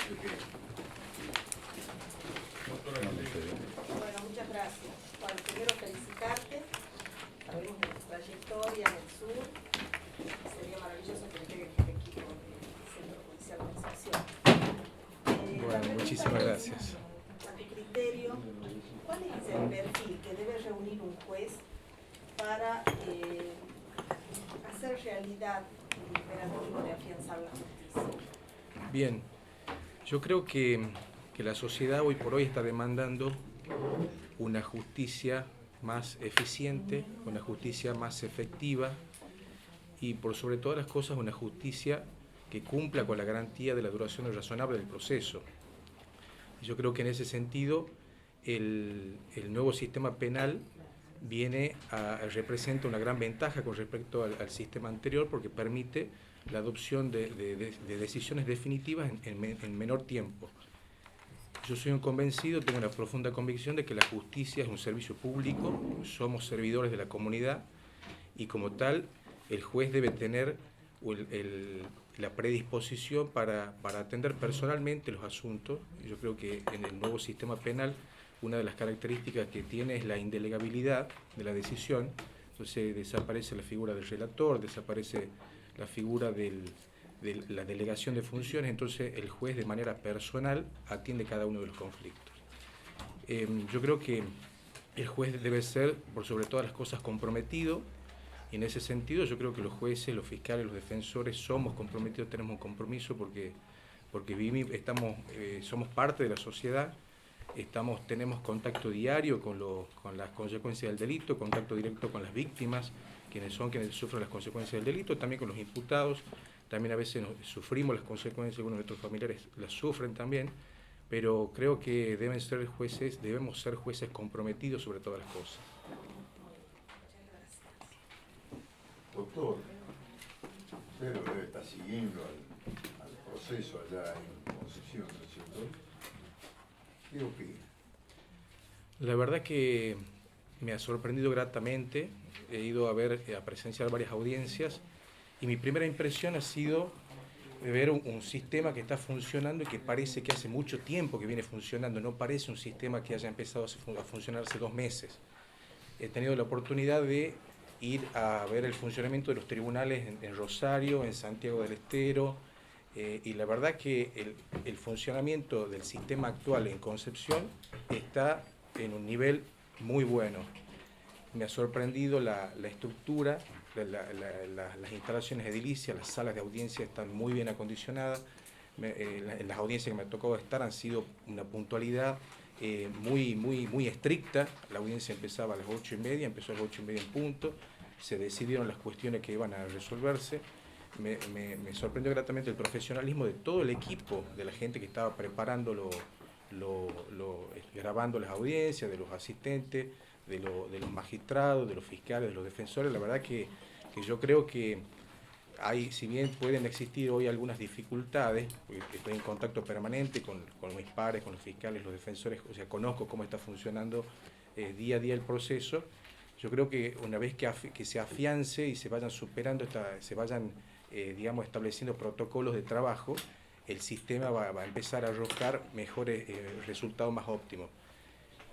Bueno, muchas gracias. Bueno, primero felicitarte. Sabemos de tu trayectoria en el sur. Sería maravilloso que esté el equipo del Centro Judicial de Inserción. Bueno, muchísimas gracias. A tu criterio, ¿cuál es el perfil que debe reunir un juez para hacer realidad el imperativo de afianzar la justicia? Bien, yo creo que la sociedad hoy por hoy está demandando una justicia más eficiente, una justicia más efectiva y por sobre todas las cosas una justicia que cumpla con la garantía de la duración razonable del proceso. Yo creo que en ese sentido el nuevo sistema penal representa una gran ventaja con respecto al sistema anterior porque permite la adopción de decisiones definitivas en menor tiempo. Yo soy un convencido, tengo una profunda convicción de que la justicia es un servicio público, somos servidores de la comunidad y como tal el juez debe tener la predisposición para atender personalmente los asuntos. Yo creo que en el nuevo sistema penal una de las características que tiene es la indelegabilidad de la decisión, entonces desaparece la figura del relator, desaparece la figura de la delegación de funciones, entonces el juez de manera personal atiende cada uno de los conflictos. Yo creo que el juez debe ser, por sobre todas las cosas, comprometido, y en ese sentido yo creo que los jueces, los fiscales, los defensores somos comprometidos, tenemos un compromiso porque somos parte de la sociedad, tenemos contacto diario con las consecuencias del delito, contacto directo con las víctimas, quienes sufren las consecuencias del delito, también con los imputados, también a veces sufrimos las consecuencias, algunos de nuestros familiares las sufren también, pero creo que debemos ser jueces comprometidos sobre todas las cosas. Doctor, usted lo debe estar siguiendo al proceso allá en Concepción, ¿no es cierto? ¿Qué opina? La verdad que me ha sorprendido gratamente, he ido a presenciar varias audiencias y mi primera impresión ha sido de ver un sistema que está funcionando y que parece que hace mucho tiempo que viene funcionando, no parece un sistema que haya empezado a funcionar hace 2 meses. He tenido la oportunidad de ir a ver el funcionamiento de los tribunales en Rosario, en Santiago del Estero, y la verdad que el funcionamiento del sistema actual en Concepción está en un nivel muy bueno. Me ha sorprendido la estructura, las instalaciones edilicias, las salas de audiencia están muy bien acondicionadas. En las audiencias que me tocó estar han sido una puntualidad muy estricta. La audiencia empezaba a las 8:30, empezó a las 8:30 en punto, se decidieron las cuestiones que iban a resolverse. Me sorprendió gratamente el profesionalismo de todo el equipo, de la gente que estaba preparando grabando las audiencias, de los asistentes, de los magistrados, de los fiscales, de los defensores. La verdad que yo creo que si bien pueden existir hoy algunas dificultades, estoy en contacto permanente con mis pares, con los fiscales, los defensores, o sea, conozco cómo está funcionando día a día el proceso. Yo creo que una vez que se afiance y se vayan superando, digamos, estableciendo protocolos de trabajo, el sistema va a empezar a arrojar mejores resultados más óptimos.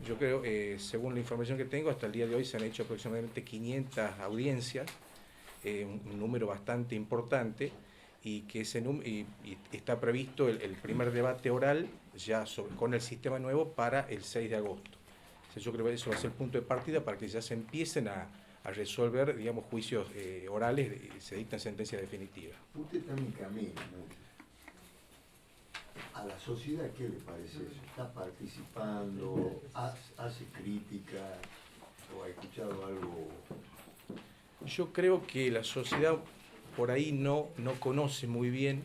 Yo creo, según la información que tengo, hasta el día de hoy se han hecho aproximadamente 500 audiencias, un número bastante importante, y que y está previsto el primer debate oral ya con el sistema nuevo para el 6 de agosto. Entonces, yo creo que eso va a ser el punto de partida para que ya se empiecen a resolver, digamos, juicios orales y se dicten sentencias definitivas. Usted también camina mucho. ¿A la sociedad qué le parece eso? ¿Está participando? ¿Hace crítica? ¿O ha escuchado algo? Yo creo que la sociedad por ahí no conoce muy bien,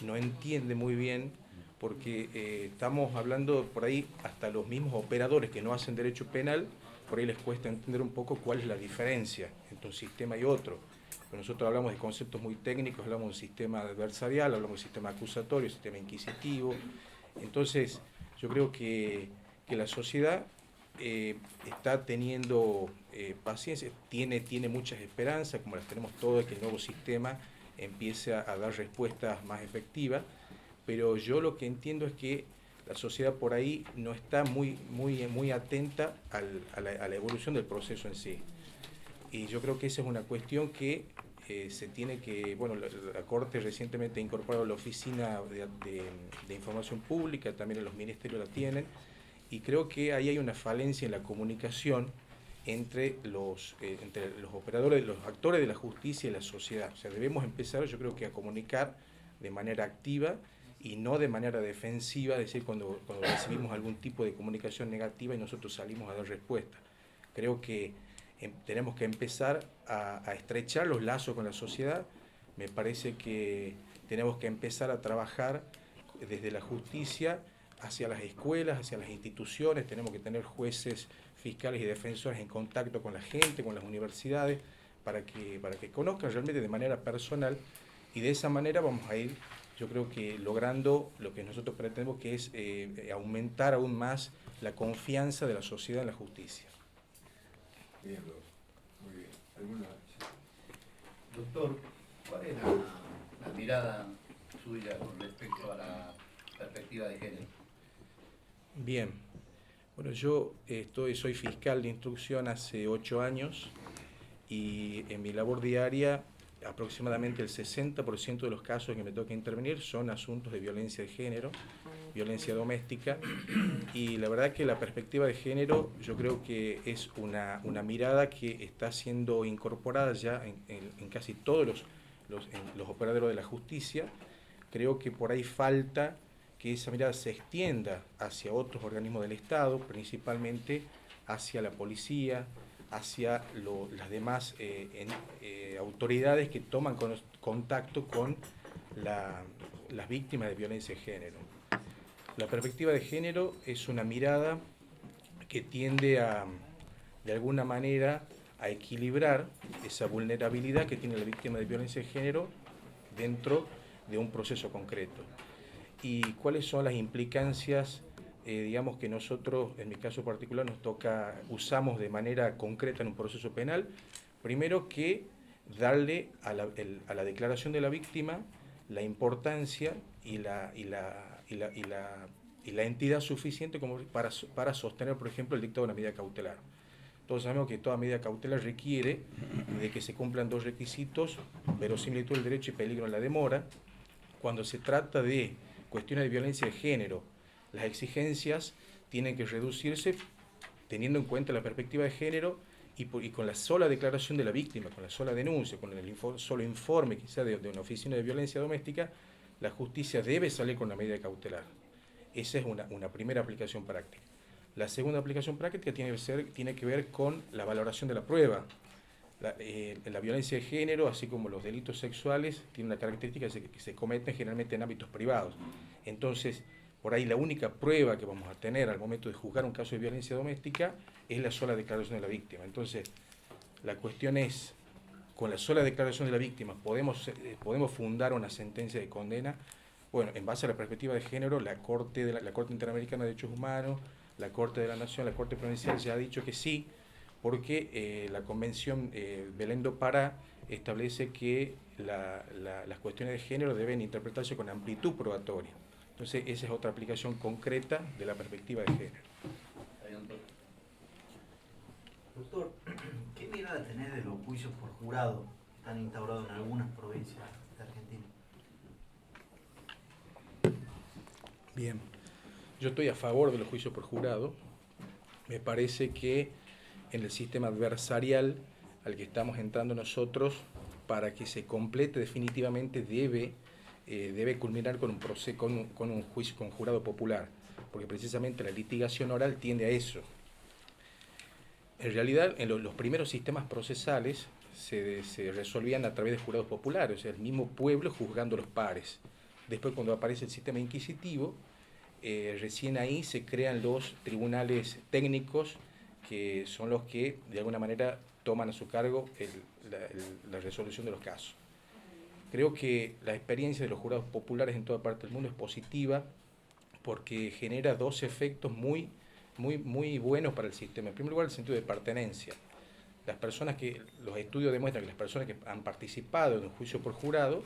no entiende muy bien, porque estamos hablando por ahí hasta los mismos operadores que no hacen derecho penal, por ahí les cuesta entender un poco cuál es la diferencia entre un sistema y otro. Pero nosotros hablamos de conceptos muy técnicos, hablamos de un sistema adversarial, hablamos de un sistema acusatorio, un sistema inquisitivo. Entonces, yo creo que la sociedad está teniendo paciencia, tiene muchas esperanzas, como las tenemos todos, que el nuevo sistema empiece a dar respuestas más efectivas, pero yo lo que entiendo es que la sociedad por ahí no está muy atenta a la evolución del proceso en sí. Y yo creo que esa es una cuestión que se tiene que, bueno, la Corte recientemente ha incorporado la Oficina de Información Pública, también los ministerios la tienen, y creo que ahí hay una falencia en la comunicación entre los operadores, los actores de la justicia y la sociedad. O sea, debemos empezar, yo creo que a comunicar de manera activa y no de manera defensiva, es decir, cuando recibimos algún tipo de comunicación negativa y nosotros salimos a dar respuesta. Creo que tenemos que empezar a estrechar los lazos con la sociedad. Me parece que tenemos que empezar a trabajar desde la justicia hacia las escuelas, hacia las instituciones. Tenemos que tener jueces, fiscales y defensores en contacto con la gente, con las universidades, para que conozcan realmente de manera personal, y de esa manera vamos a ir, yo creo que logrando lo que nosotros pretendemos, que es aumentar aún más la confianza de la sociedad en la justicia. Bien, muy bien. ¿Alguna? Doctor, ¿cuál es la mirada suya con respecto a la perspectiva de género? Bien, bueno, yo soy fiscal de instrucción hace 8 años y en mi labor diaria aproximadamente el 60% de los casos que me toca intervenir son asuntos de violencia de género, violencia doméstica, y la verdad que la perspectiva de género yo creo que es una mirada que está siendo incorporada ya en casi todos los operadores de la justicia. Creo que por ahí falta que esa mirada se extienda hacia otros organismos del Estado, principalmente hacia la policía, hacia las demás autoridades que toman contacto con las víctimas de violencia de género. La perspectiva de género es una mirada que tiende de alguna manera, a equilibrar esa vulnerabilidad que tiene la víctima de violencia de género dentro de un proceso concreto. ¿Y cuáles son las implicancias, digamos, que nosotros, en mi caso particular, usamos de manera concreta en un proceso penal? Primero, que darle a la declaración de la víctima la importancia y la entidad suficiente como para sostener, por ejemplo, el dictado de una medida cautelar. Todos sabemos que toda medida cautelar requiere de que se cumplan 2 requisitos: verosimilitud del derecho y peligro en la demora. Cuando se trata de cuestiones de violencia de género, las exigencias tienen que reducirse teniendo en cuenta la perspectiva de género y con la sola declaración de la víctima, con la sola denuncia, con el solo informe quizá de una oficina de violencia doméstica, la justicia debe salir con la medida cautelar. Esa es una primera aplicación práctica. La segunda aplicación práctica tiene que ver con la valoración de la prueba. La violencia de género, así como los delitos sexuales, tiene una característica que se cometen generalmente en ámbitos privados. Entonces, por ahí la única prueba que vamos a tener al momento de juzgar un caso de violencia doméstica es la sola declaración de la víctima. Entonces, la cuestión es, con la sola declaración de la víctima, ¿podemos fundar una sentencia de condena? Bueno, en base a la perspectiva de género, la Corte Interamericana de Derechos Humanos, la Corte de la Nación, la Corte Provincial ya ha dicho que sí, porque la Convención Belén do Pará establece que las cuestiones de género deben interpretarse con amplitud probatoria. Entonces, esa es otra aplicación concreta de la perspectiva de género. Doctor, ¿qué mirada tenés de los juicios por jurado que están instaurados en algunas provincias de Argentina? Bien, yo estoy a favor de los juicios por jurado. Me parece que en el sistema adversarial al que estamos entrando nosotros, para que se complete definitivamente debe culminar con un juicio con jurado popular, porque precisamente la litigación oral tiende a eso. En realidad, en los primeros sistemas procesales se resolvían a través de jurados populares, o sea, el mismo pueblo juzgando los pares. Después, cuando aparece el sistema inquisitivo, recién ahí se crean los tribunales técnicos, que son los que de alguna manera toman a su cargo la resolución de los casos. Creo que la experiencia de los jurados populares en toda parte del mundo es positiva, porque genera 2 efectos muy buenos para el sistema. En primer lugar, el sentido de pertenencia. Los estudios demuestran que las personas que han participado en un juicio por jurado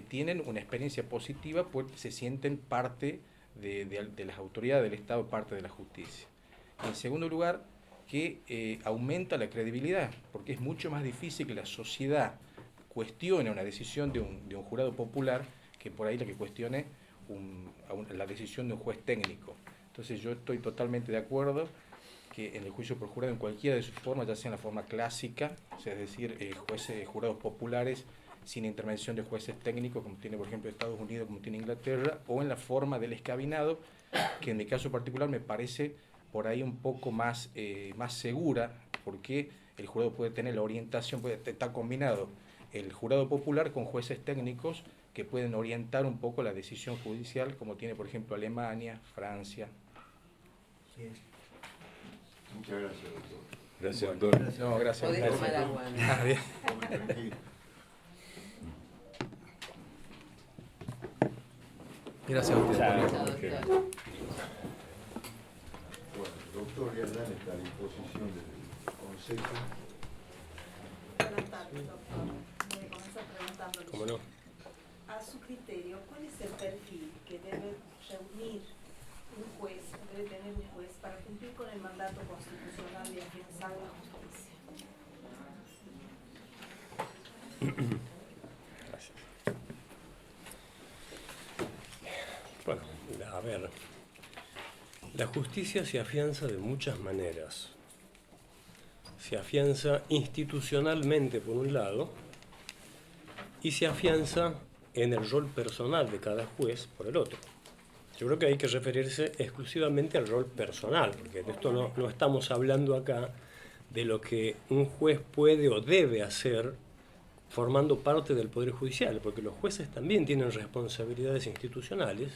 tienen una experiencia positiva porque se sienten parte de las autoridades del Estado, parte de la justicia. En segundo lugar, que aumenta la credibilidad, porque es mucho más difícil que la sociedad cuestione una decisión de un jurado popular que por ahí la que cuestione la decisión de un juez técnico. Entonces yo estoy totalmente de acuerdo que en el juicio por jurado, en cualquiera de sus formas, ya sea en la forma clásica, o sea, es decir, jurados populares sin intervención de jueces técnicos, como tiene por ejemplo Estados Unidos, como tiene Inglaterra, o en la forma del escabinado, que en mi caso particular me parece por ahí un poco más segura, porque el jurado puede tener la orientación, puede estar combinado el jurado popular con jueces técnicos que pueden orientar un poco la decisión judicial, como tiene por ejemplo Alemania, Francia. Sí. Muchas gracias, doctor. Gracias, Bueno, doctor. no, gracias. Podés Gracias. tomar agua. Ah, bien. Tome tranquilo. Gracias a usted. Chao. Chao, Ok. doctor. Bueno, doctor Yardán está a disposición del Consejo. Buenas tardes, doctor. Voy a comenzar preguntándole. ¿Cómo no? A su criterio, ¿cuál es el perfil que debe reunir un juez, debe tener un juez para cumplir con el mandato constitucional de afianzar la justicia? Gracias. Bueno, a ver, la justicia se afianza de muchas maneras. Se afianza institucionalmente por un lado y se afianza en el rol personal de cada juez por el otro. Yo creo que hay que referirse exclusivamente al rol personal, porque de esto no estamos hablando acá de lo que un juez puede o debe hacer formando parte del Poder Judicial, porque los jueces también tienen responsabilidades institucionales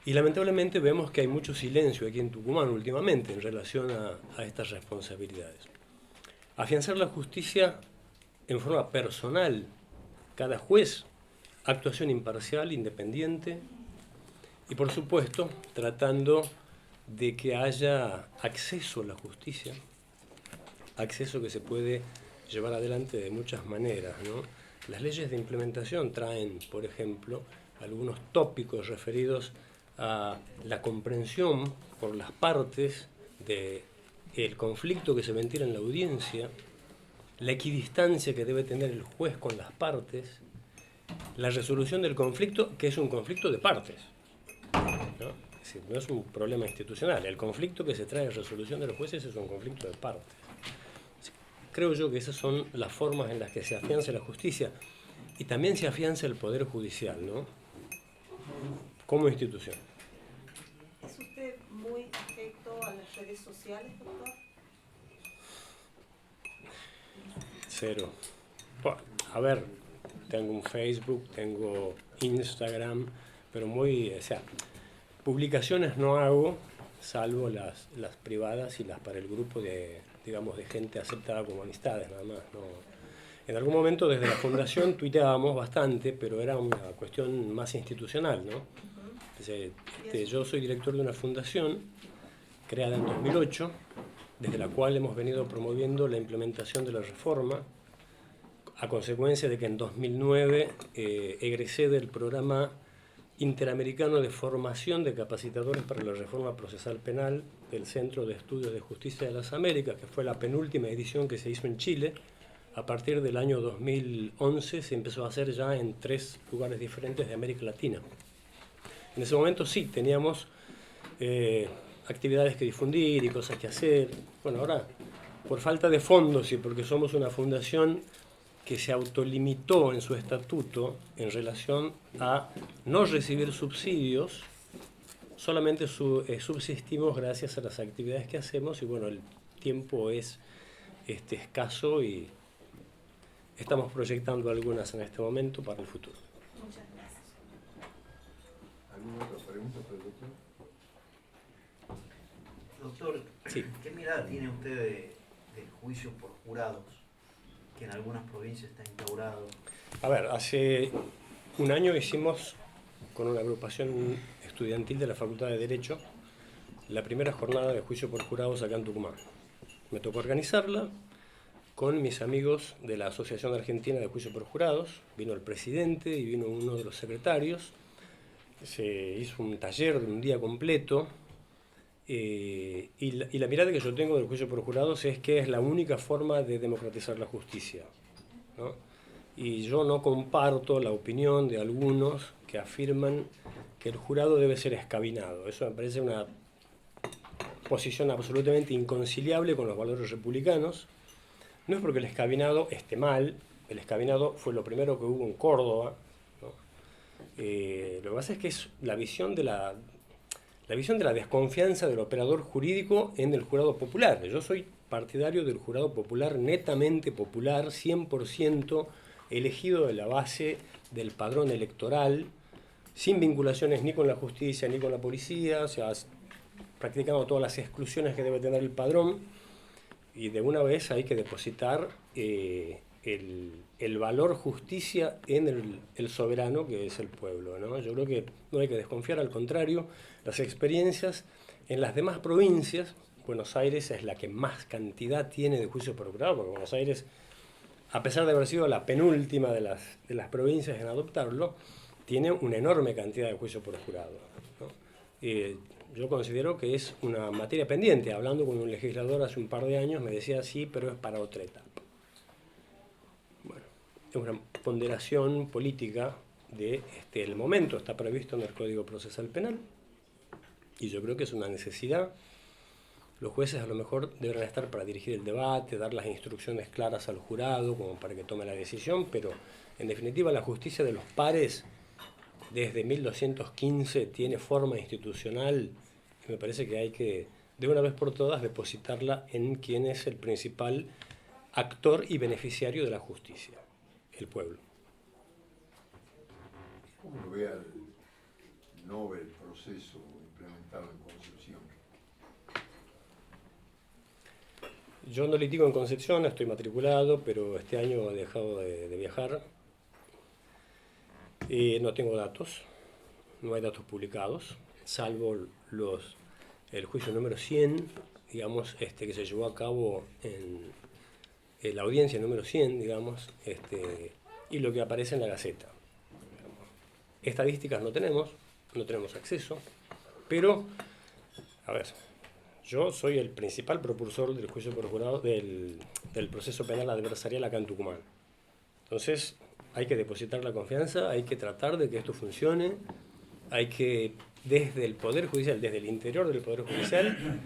y lamentablemente vemos que hay mucho silencio aquí en Tucumán últimamente en relación a estas responsabilidades. Afianzar la justicia en forma personal, cada juez, actuación imparcial, independiente y por supuesto tratando de que haya acceso a la justicia, acceso que se puede llevar adelante de muchas maneras, ¿no? Las leyes de implementación traen, por ejemplo, algunos tópicos referidos a la comprensión por las partes del conflicto que se ventila en la audiencia, la equidistancia que debe tener el juez con las partes, la resolución del conflicto, que es un conflicto de partes, ¿no? Es decir, no es un problema institucional. El conflicto que se trae a resolución de los jueces es un conflicto de partes. Creo yo que esas son las formas en las que se afianza la justicia y también se afianza el Poder Judicial, ¿no? Como institución. ¿Es usted muy afecto a las redes sociales, doctor? Cero. Bueno, a ver, tengo un Facebook, tengo Instagram, pero publicaciones no hago, salvo las privadas y las para el grupo de gente aceptada como amistades, nada más. No. En algún momento desde la fundación tuiteábamos bastante, pero era una cuestión más institucional, ¿no? Entonces, yo soy director de una fundación creada en 2008, desde la cual hemos venido promoviendo la implementación de la reforma, a consecuencia de que en 2009 egresé del programa interamericano de formación de capacitadores para la reforma procesal penal del Centro de Estudios de Justicia de las Américas, que fue la penúltima edición que se hizo en Chile. A partir del año 2011 se empezó a hacer ya en 3 lugares diferentes de América Latina. En ese momento sí, teníamos actividades que difundir y cosas que hacer. Bueno, ahora, por falta de fondos y porque somos una fundación que se autolimitó en su estatuto en relación a no recibir subsidios, solamente subsistimos gracias a las actividades que hacemos y bueno, el tiempo es escaso y estamos proyectando algunas en este momento para el futuro. Muchas gracias. ¿Alguna otra pregunta para el doctor? Doctor, Sí. ¿qué mirada tiene usted del juicio por jurados, que en algunas provincias está instaurado? A ver, hace un año hicimos con una agrupación estudiantil de la Facultad de Derecho la primera jornada de juicio por jurados acá en Tucumán. Me tocó organizarla, con mis amigos de la Asociación Argentina de Juicio por Jurados. Vino el presidente y vino uno de los secretarios. Se hizo un taller de un día completo. Y la mirada que yo tengo del juicio por jurados es que es la única forma de democratizar la justicia, ¿no? Y yo no comparto la opinión de algunos que afirman que el jurado debe ser escabinado. Eso me parece una posición absolutamente inconciliable con los valores republicanos. No es porque el escabinado esté mal, el escabinado fue lo primero que hubo en Córdoba, ¿no? Lo que pasa es que es la visión de la desconfianza del operador jurídico en el jurado popular. Yo soy partidario del jurado popular, netamente popular, 100% elegido de la base del padrón electoral, sin vinculaciones ni con la justicia ni con la policía, o sea, practicando todas las exclusiones que debe tener el padrón, y de una vez hay que depositar el valor justicia en el soberano que es el pueblo, ¿no? Yo creo que no hay que desconfiar, al contrario, las experiencias en las demás provincias. Buenos Aires es la que más cantidad tiene de juicios por jurado, porque Buenos Aires, a pesar de haber sido la penúltima de las provincias en adoptarlo, tiene una enorme cantidad de juicios por jurado, ¿no? Yo considero que es una materia pendiente. Hablando con un legislador hace un par de años me decía sí, pero es para otra etapa. Bueno, es una ponderación política del momento, está previsto en el Código Procesal Penal y yo creo que es una necesidad. Los jueces a lo mejor deberán estar para dirigir el debate, dar las instrucciones claras al jurado como para que tome la decisión, pero en definitiva la justicia de los pares desde 1215 tiene forma institucional y me parece que hay que de una vez por todas depositarla en quien es el principal actor y beneficiario de la justicia, el pueblo. ¿Cómo lo ve al Nobel proceso implementado en Concepción? Yo no litigo en Concepción, estoy matriculado, pero este año he dejado de viajar. No tengo datos, no hay datos publicados, salvo el juicio número 100, digamos, que se llevó a cabo en la audiencia número 100, digamos, y lo que aparece en la Gaceta. Estadísticas no tenemos acceso, pero, a ver, yo soy el principal propulsor del juicio por jurado del proceso penal adversarial acá en Tucumán. Entonces, hay que depositar la confianza, hay que tratar de que esto funcione, hay que, desde el Poder Judicial, desde el interior del Poder Judicial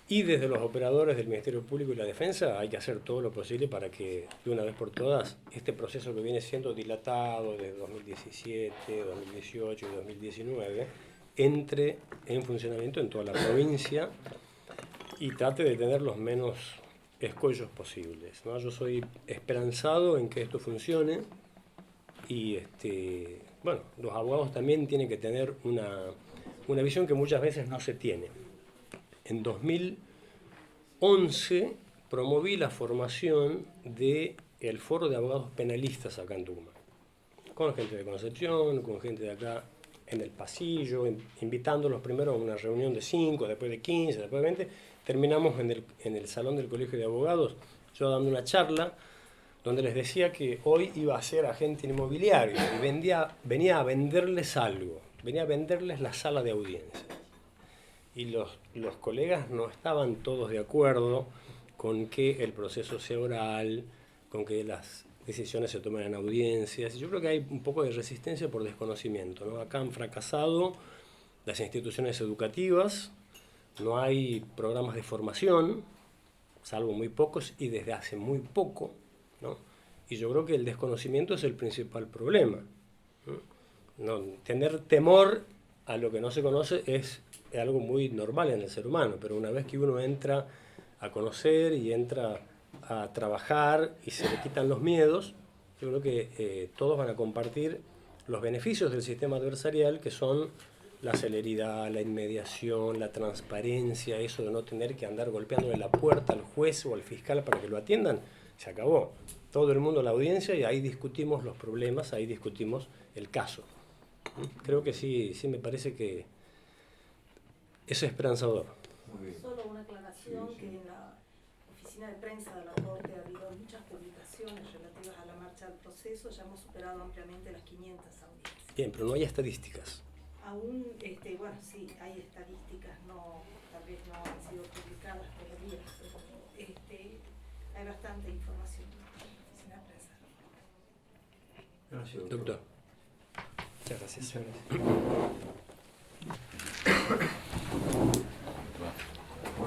y desde los operadores del Ministerio Público y la Defensa, hay que hacer todo lo posible para que, de una vez por todas, este proceso que viene siendo dilatado desde 2017, 2018 y 2019, entre en funcionamiento en toda la provincia y trate de tener los menos escollos posibles, ¿no? Yo soy esperanzado en que esto funcione y bueno, los abogados también tienen que tener una visión que muchas veces no se tiene. En 2011 promoví la formación del Foro de Abogados Penalistas acá en Tucumán, con gente de Concepción, con gente de acá en el pasillo, invitándolos primero a una reunión de 5, después de 15, después de 20. Terminamos en el salón del Colegio de Abogados, yo dando una charla donde les decía que hoy iba a ser agente inmobiliario y venía a venderles algo, venía a venderles la sala de audiencia. Y los colegas no estaban todos de acuerdo con que el proceso sea oral, con que las decisiones se tomen en audiencias. Y yo creo que hay un poco de resistencia por desconocimiento, ¿no? Acá han fracasado las instituciones educativas, no hay programas de formación, salvo muy pocos y desde hace muy poco, ¿no? Y yo creo que el desconocimiento es el principal problema, ¿no? Tener temor a lo que no se conoce es algo muy normal en el ser humano, pero una vez que uno entra a conocer y entra a trabajar y se le quitan los miedos, yo creo que todos van a compartir los beneficios del sistema adversarial, que son la celeridad, la inmediación, la transparencia, eso de no tener que andar golpeándole la puerta al juez o al fiscal para que lo atiendan, se acabó. Todo el mundo a la audiencia y ahí discutimos los problemas, ahí discutimos el caso. Creo que sí me parece que es esperanzador. Solo una aclaración, que oficina de prensa de la Corte ha habido muchas publicaciones relativas a la marcha del proceso, ya hemos superado ampliamente las 500 audiencias. Bien, pero no hay estadísticas. Aún, bueno, sí, hay estadísticas, no, tal vez no han sido publicadas todavía, pero hay bastante información en la oficina de prensa. Gracias, Doctor. Muchas gracias.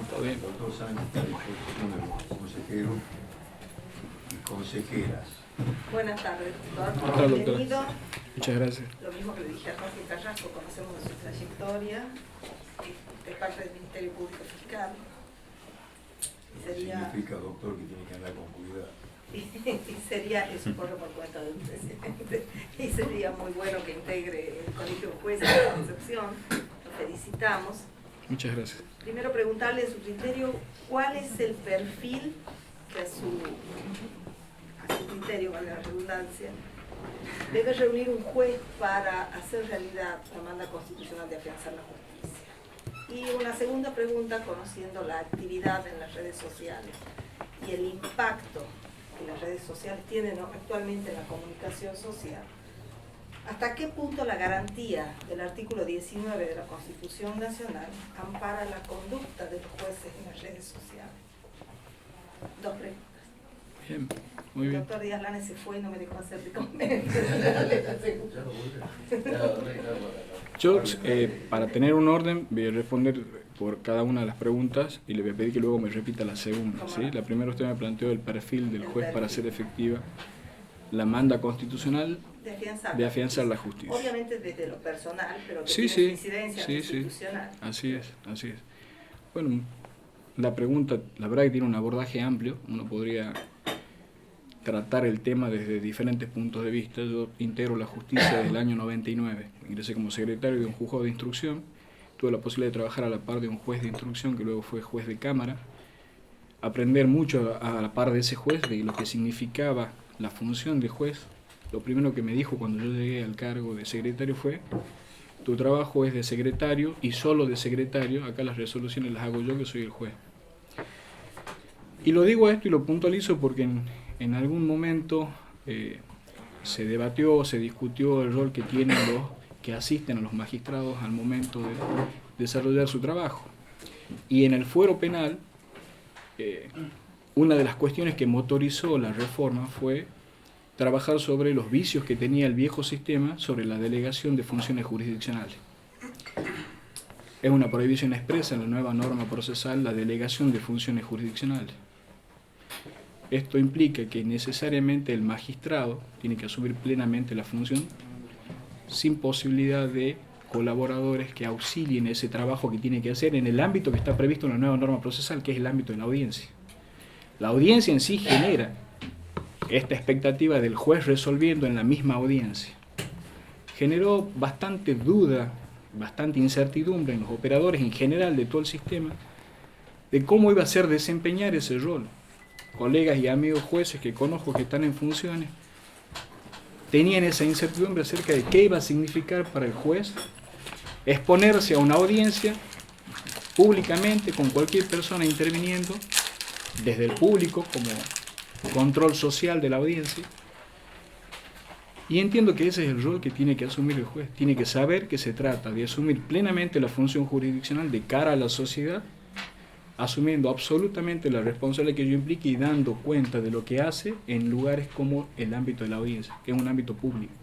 Todo bien. Doctor Sánchez, está a disposición de los consejeros y consejeras. Buenas tardes, doctor. Buenas tardes, doctora. Bienvenido. Muchas gracias. Lo mismo que le dije a Jorge Carrasco, conocemos de su trayectoria de parte del Ministerio Público Fiscal. Sería, Significa, doctor, que tiene que andar con cuidado. y sería, eso corre por cuenta del presidente, y sería muy bueno que integre el Colegio de Jueces de Concepción. Lo felicitamos. Muchas gracias. Primero preguntarle en su criterio, ¿cuál es el perfil que a su criterio, valga la redundancia, debe reunir un juez para hacer realidad la demanda constitucional de afianzar la justicia? Y una segunda pregunta, conociendo la actividad en las redes sociales y el impacto que las redes sociales tienen actualmente en la comunicación social, ¿hasta qué punto la garantía del artículo 19 de la Constitución Nacional ampara la conducta de los jueces en las redes sociales? Dos preguntas. Bien, muy El bien. doctor Díaz Lanes se fue y no me dejó hacerte comentarios. Yo, para tener un orden, voy a responder por cada una de las preguntas y le voy a pedir que luego me repita la segunda. ¿Sí? La primera usted me planteó el perfil del juez para hacer efectiva la manda constitucional de afianzar la justicia. Obviamente desde lo personal, pero que Sí, tiene sí, incidencia sí, sí. institucional. Así es, así es. Bueno, la pregunta, la verdad que tiene un abordaje amplio, uno podría tratar el tema desde diferentes puntos de vista. Yo integro la justicia desde el año 99, ingresé como secretario de un juzgado de instrucción, tuve la posibilidad de trabajar a la par de un juez de instrucción que luego fue juez de cámara, aprender mucho a la par de ese juez de lo que significaba la función de juez. Lo primero que me dijo cuando yo llegué al cargo de secretario fue: tu trabajo es de secretario y solo de secretario, acá las resoluciones las hago yo, que soy el juez. Y lo digo esto y lo puntualizo porque en algún momento se debatió, se discutió el rol que tienen los que asisten a los magistrados al momento de desarrollar su trabajo. Y en el fuero penal, una de las cuestiones que motorizó la reforma fue trabajar sobre los vicios que tenía el viejo sistema sobre la delegación de funciones jurisdiccionales. Es una prohibición expresa en la nueva norma procesal la delegación de funciones jurisdiccionales. Esto implica que necesariamente el magistrado tiene que asumir plenamente la función sin posibilidad de colaboradores que auxilien ese trabajo que tiene que hacer en el ámbito que está previsto en la nueva norma procesal, que es el ámbito de la audiencia. La audiencia en sí genera esta expectativa del juez resolviendo en la misma audiencia. Generó bastante duda, bastante incertidumbre en los operadores en general de todo el sistema de cómo iba a ser desempeñar ese rol. Colegas y amigos jueces que conozco que están en funciones tenían esa incertidumbre acerca de qué iba a significar para el juez exponerse a una audiencia públicamente con cualquier persona interviniendo desde el público como control social de la audiencia. Y entiendo que ese es el rol que tiene que asumir el juez. Tiene que saber que se trata de asumir plenamente la función jurisdiccional de cara a la sociedad, asumiendo absolutamente la responsabilidad que ello implica y dando cuenta de lo que hace en lugares como el ámbito de la audiencia, que es un ámbito público.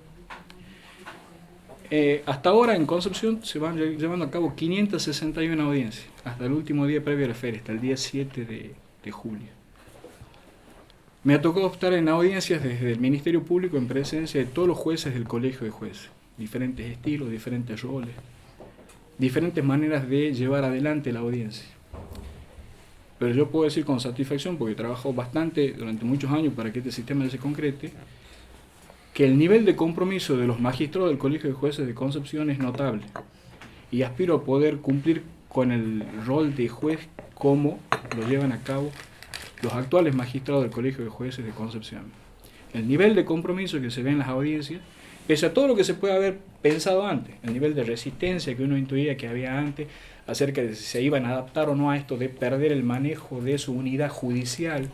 Hasta ahora en Concepción se van llevando a cabo 561 audiencias, hasta el último día previo a la feria, hasta el día 7 de julio. Me ha tocado estar en audiencias desde el Ministerio Público en presencia de todos los jueces del Colegio de Jueces, diferentes estilos, diferentes roles, diferentes maneras de llevar adelante la audiencia. Pero yo puedo decir con satisfacción, porque he trabajado bastante durante muchos años para que este sistema se concrete, que el nivel de compromiso de los magistrados del Colegio de Jueces de Concepción es notable. Y aspiro a poder cumplir con el rol de juez como lo llevan a cabo los actuales magistrados del Colegio de Jueces de Concepción. El nivel de compromiso que se ve en las audiencias pese a todo lo que se puede haber pensado antes, el nivel de resistencia que uno intuía que había antes, acerca de si se iban a adaptar o no a esto de perder el manejo de su unidad judicial,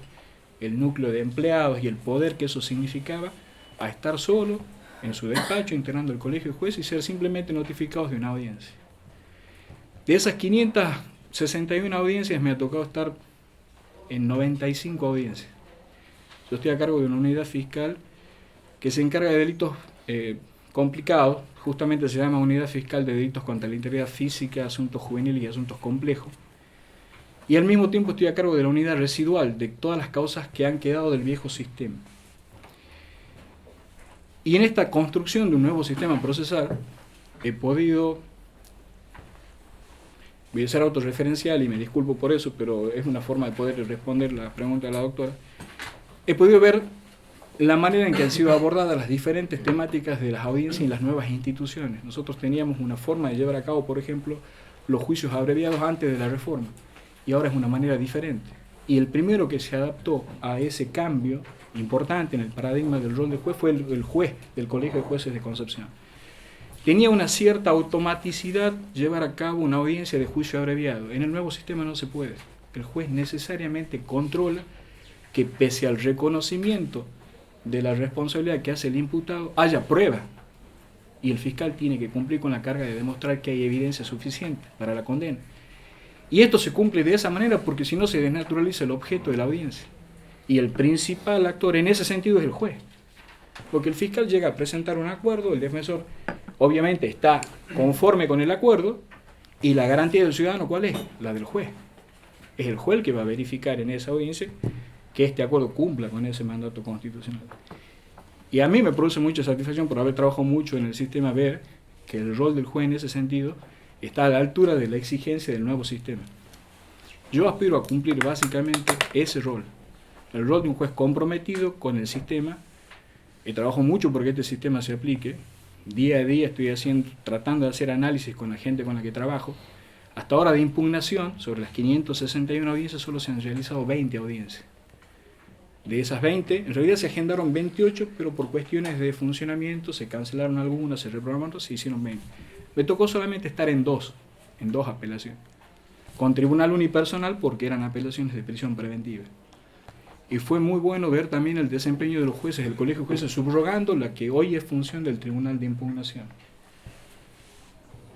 el núcleo de empleados y el poder que eso significaba, a estar solo en su despacho integrando el colegio de jueces y ser simplemente notificados de una audiencia. De esas 561 audiencias me ha tocado estar en 95 audiencias. Yo estoy a cargo de una unidad fiscal que se encarga de delitos complicados, justamente se llama Unidad Fiscal de Delitos contra la Integridad Física, Asuntos Juveniles y Asuntos Complejos. Y al mismo tiempo estoy a cargo de la unidad residual, de todas las causas que han quedado del viejo sistema. Y en esta construcción de un nuevo sistema procesal he podido, voy a ser autorreferencial y me disculpo por eso, pero es una forma de poder responder la pregunta de la doctora, he podido ver la manera en que han sido abordadas las diferentes temáticas de las audiencias y las nuevas instituciones. Nosotros teníamos una forma de llevar a cabo, por ejemplo, los juicios abreviados antes de la reforma, y ahora es una manera diferente. Y el primero que se adaptó a ese cambio importante en el paradigma del rol del juez fue el juez del Colegio de Jueces de Concepción. Tenía una cierta automaticidad llevar a cabo una audiencia de juicio abreviado. En el nuevo sistema no se puede. El juez necesariamente controla que pese al reconocimiento de la responsabilidad que hace el imputado, haya prueba. Y el fiscal tiene que cumplir con la carga de demostrar que hay evidencia suficiente para la condena. Y esto se cumple de esa manera porque si no se desnaturaliza el objeto de la audiencia. Y el principal actor en ese sentido es el juez. Porque el fiscal llega a presentar un acuerdo, el defensor obviamente está conforme con el acuerdo, y la garantía del ciudadano, ¿cuál es? La del juez. Es el juez el que va a verificar en esa audiencia que este acuerdo cumpla con ese mandato constitucional. Y a mí me produce mucha satisfacción por haber trabajado mucho en el sistema ver que el rol del juez en ese sentido está a la altura de la exigencia del nuevo sistema. Yo aspiro a cumplir básicamente ese rol, el rol de un juez comprometido con el sistema. Y trabajo mucho porque este sistema se aplique. Día a día estoy tratando de hacer análisis con la gente con la que trabajo. Hasta ahora de impugnación, sobre las 561 audiencias, solo se han realizado 20 audiencias. De esas 20, en realidad se agendaron 28, pero por cuestiones de funcionamiento se cancelaron algunas, se reprogramaron, se hicieron 20. Me tocó solamente estar en dos apelaciones, con tribunal unipersonal porque eran apelaciones de prisión preventiva. Y fue muy bueno ver también el desempeño de los jueces del Colegio de Jueces subrogando la que hoy es función del Tribunal de Impugnación.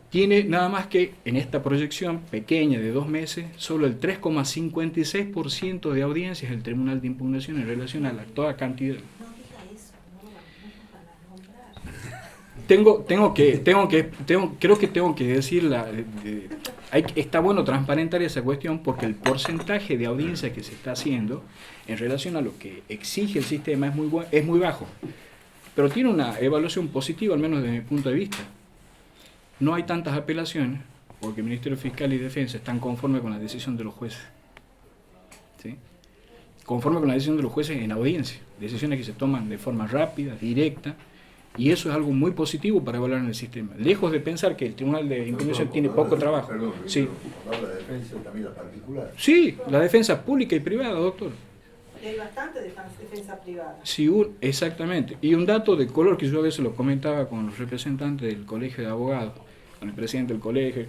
Tiene nada más que en esta proyección pequeña de 2 meses, solo el 3,56% de audiencias del Tribunal de Impugnación en relación a la toda cantidad. No diga eso, no lo vamos a nombrar. Creo que tengo que decirla. Está bueno transparentar esa cuestión porque el porcentaje de audiencia que se está haciendo en relación a lo que exige el sistema es muy bajo. Pero tiene una evaluación positiva, al menos desde mi punto de vista. No hay tantas apelaciones porque el Ministerio Fiscal y Defensa están conformes con la decisión de los jueces. ¿Sí? Conforme con la decisión de los jueces en audiencia. Decisiones que se toman de forma rápida, directa. Y eso es algo muy positivo para evaluar en el sistema. Lejos de pensar que el Tribunal de Impugnación tiene poco trabajo. Perdón, Sí. la defensa también la particular. Sí, la defensa pública y privada, doctor. Hay bastante defensa privada. Sí, exactamente. Y un dato de color que yo a veces lo comentaba con los representantes del Colegio de Abogados, con el presidente del colegio.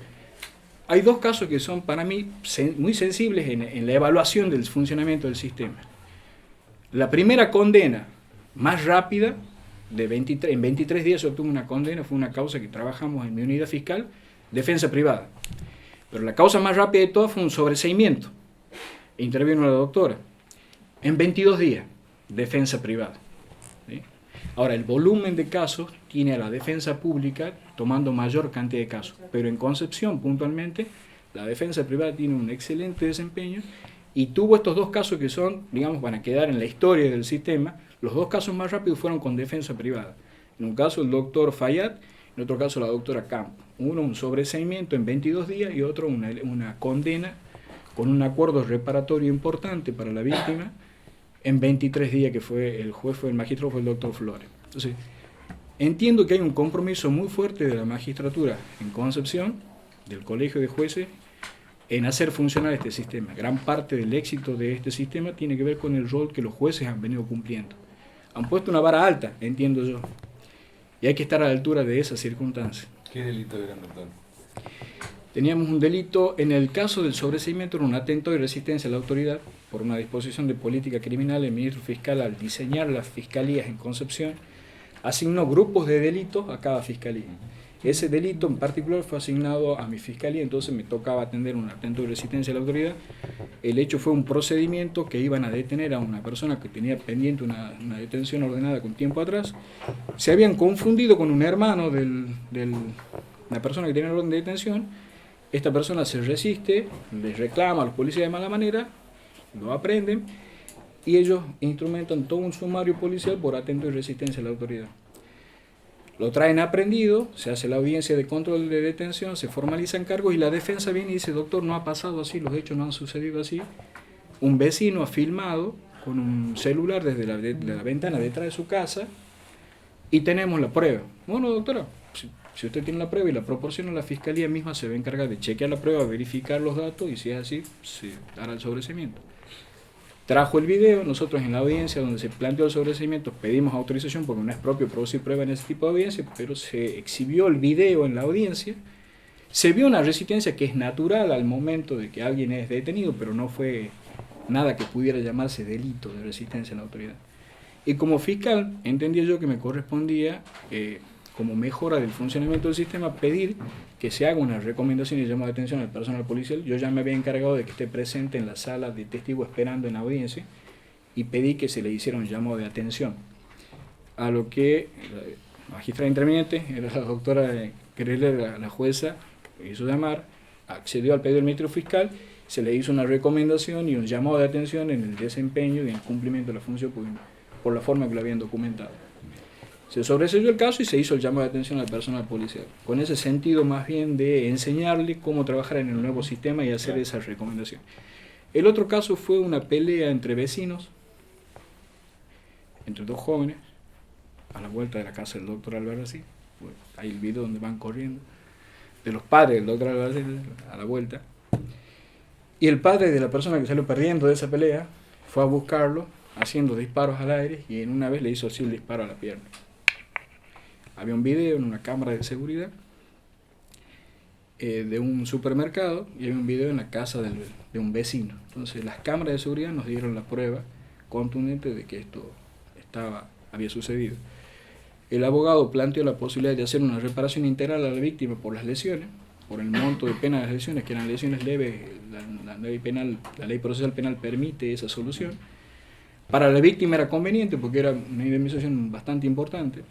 Hay 2 casos que son para mí muy sensibles en la evaluación del funcionamiento del sistema. La primera condena más rápida, en 23 días se obtuvo una condena, fue una causa que trabajamos en mi unidad fiscal, defensa privada. Pero la causa más rápida de todas fue un sobreseimiento. Intervino la doctora. En 22 días, defensa privada. ¿Sí? Ahora, el volumen de casos tiene a la defensa pública tomando mayor cantidad de casos. Pero en Concepción, puntualmente, la defensa privada tiene un excelente desempeño y tuvo estos 2 casos que son, digamos, van a quedar en la historia del sistema. Los 2 casos más rápidos fueron con defensa privada. En un caso el doctor Fayad, en otro caso la doctora Campo. Uno un sobreseimiento en 22 días y otro una condena con un acuerdo reparatorio importante para la víctima en 23 días, que fue el juez, el magistrado fue el doctor Flores. Entonces, entiendo que hay un compromiso muy fuerte de la magistratura en Concepción, del Colegio de Jueces, en hacer funcionar este sistema. Gran parte del éxito de este sistema tiene que ver con el rol que los jueces han venido cumpliendo. Han puesto una vara alta, entiendo yo. y hay que estar a la altura de esas circunstancias. ¿Qué delito eran, doctor? Teníamos un delito, en el caso del sobreseimiento, era un atentado y resistencia a la autoridad por una disposición de política criminal. El ministro fiscal, al diseñar las fiscalías en Concepción, asignó grupos de delitos a cada fiscalía. Ese delito en particular fue asignado a mi fiscalía, entonces me tocaba atender un atentado y resistencia a la autoridad. El hecho fue un procedimiento que iban a detener a una persona que tenía pendiente una detención ordenada con tiempo atrás. Se habían confundido con un hermano de la persona que tenía el orden de detención. Esta persona se resiste, les reclama a los policías de mala manera, lo aprenden y ellos instrumentan todo un sumario policial por atentado y resistencia a la autoridad. Lo traen aprendido, se hace la audiencia de control de detención, se formalizan cargos y la defensa viene y dice: doctor, no ha pasado así, los hechos no han sucedido así. Un vecino ha filmado con un celular desde la ventana detrás de su casa y tenemos la prueba. Bueno, doctora, si usted tiene la prueba y la proporciona, la fiscalía misma se va a encargar de chequear la prueba, verificar los datos y si es así, se hará el sobreseimiento. Trajo el video, nosotros en la audiencia donde se planteó el sobreseimiento pedimos autorización porque no es propio producir prueba en ese tipo de audiencia, pero se exhibió el video en la audiencia, se vio una resistencia que es natural al momento de que alguien es detenido, pero no fue nada que pudiera llamarse delito de resistencia a la autoridad. Y como fiscal entendía yo que me correspondía, como mejora del funcionamiento del sistema, pedir que se haga una recomendación y llamado de atención al personal policial. Yo ya me había encargado de que esté presente en la sala de testigo esperando en la audiencia y pedí que se le hiciera un llamado de atención. A lo que la magistrada interviniente, era la doctora Greller, la jueza, hizo llamar, accedió al pedido del Ministerio Fiscal, se le hizo una recomendación y un llamado de atención en el desempeño y en el cumplimiento de la función por la forma que lo habían documentado. Se sobreseyó el caso y se hizo el llamado de atención al personal policial, con ese sentido más bien de enseñarle cómo trabajar en el nuevo sistema y hacer esa recomendación. El otro caso fue una pelea entre vecinos, entre dos jóvenes, a la vuelta de la casa del doctor Albarracín. Bueno, hay el video donde van corriendo, de los padres del doctor Albarracín a la vuelta. Y el padre de la persona que salió perdiendo de esa pelea fue a buscarlo, haciendo disparos al aire, y en una vez le hizo así el disparo a la pierna. Había un video en una cámara de seguridad de un supermercado y había un video en la casa de un vecino. Entonces las cámaras de seguridad nos dieron la prueba contundente de que esto había sucedido. El abogado planteó la posibilidad de hacer una reparación integral a la víctima por las lesiones, por el monto de pena de las lesiones, que eran lesiones leves. La ley procesal penal permite esa solución. Para la víctima era conveniente porque era una indemnización bastante importante.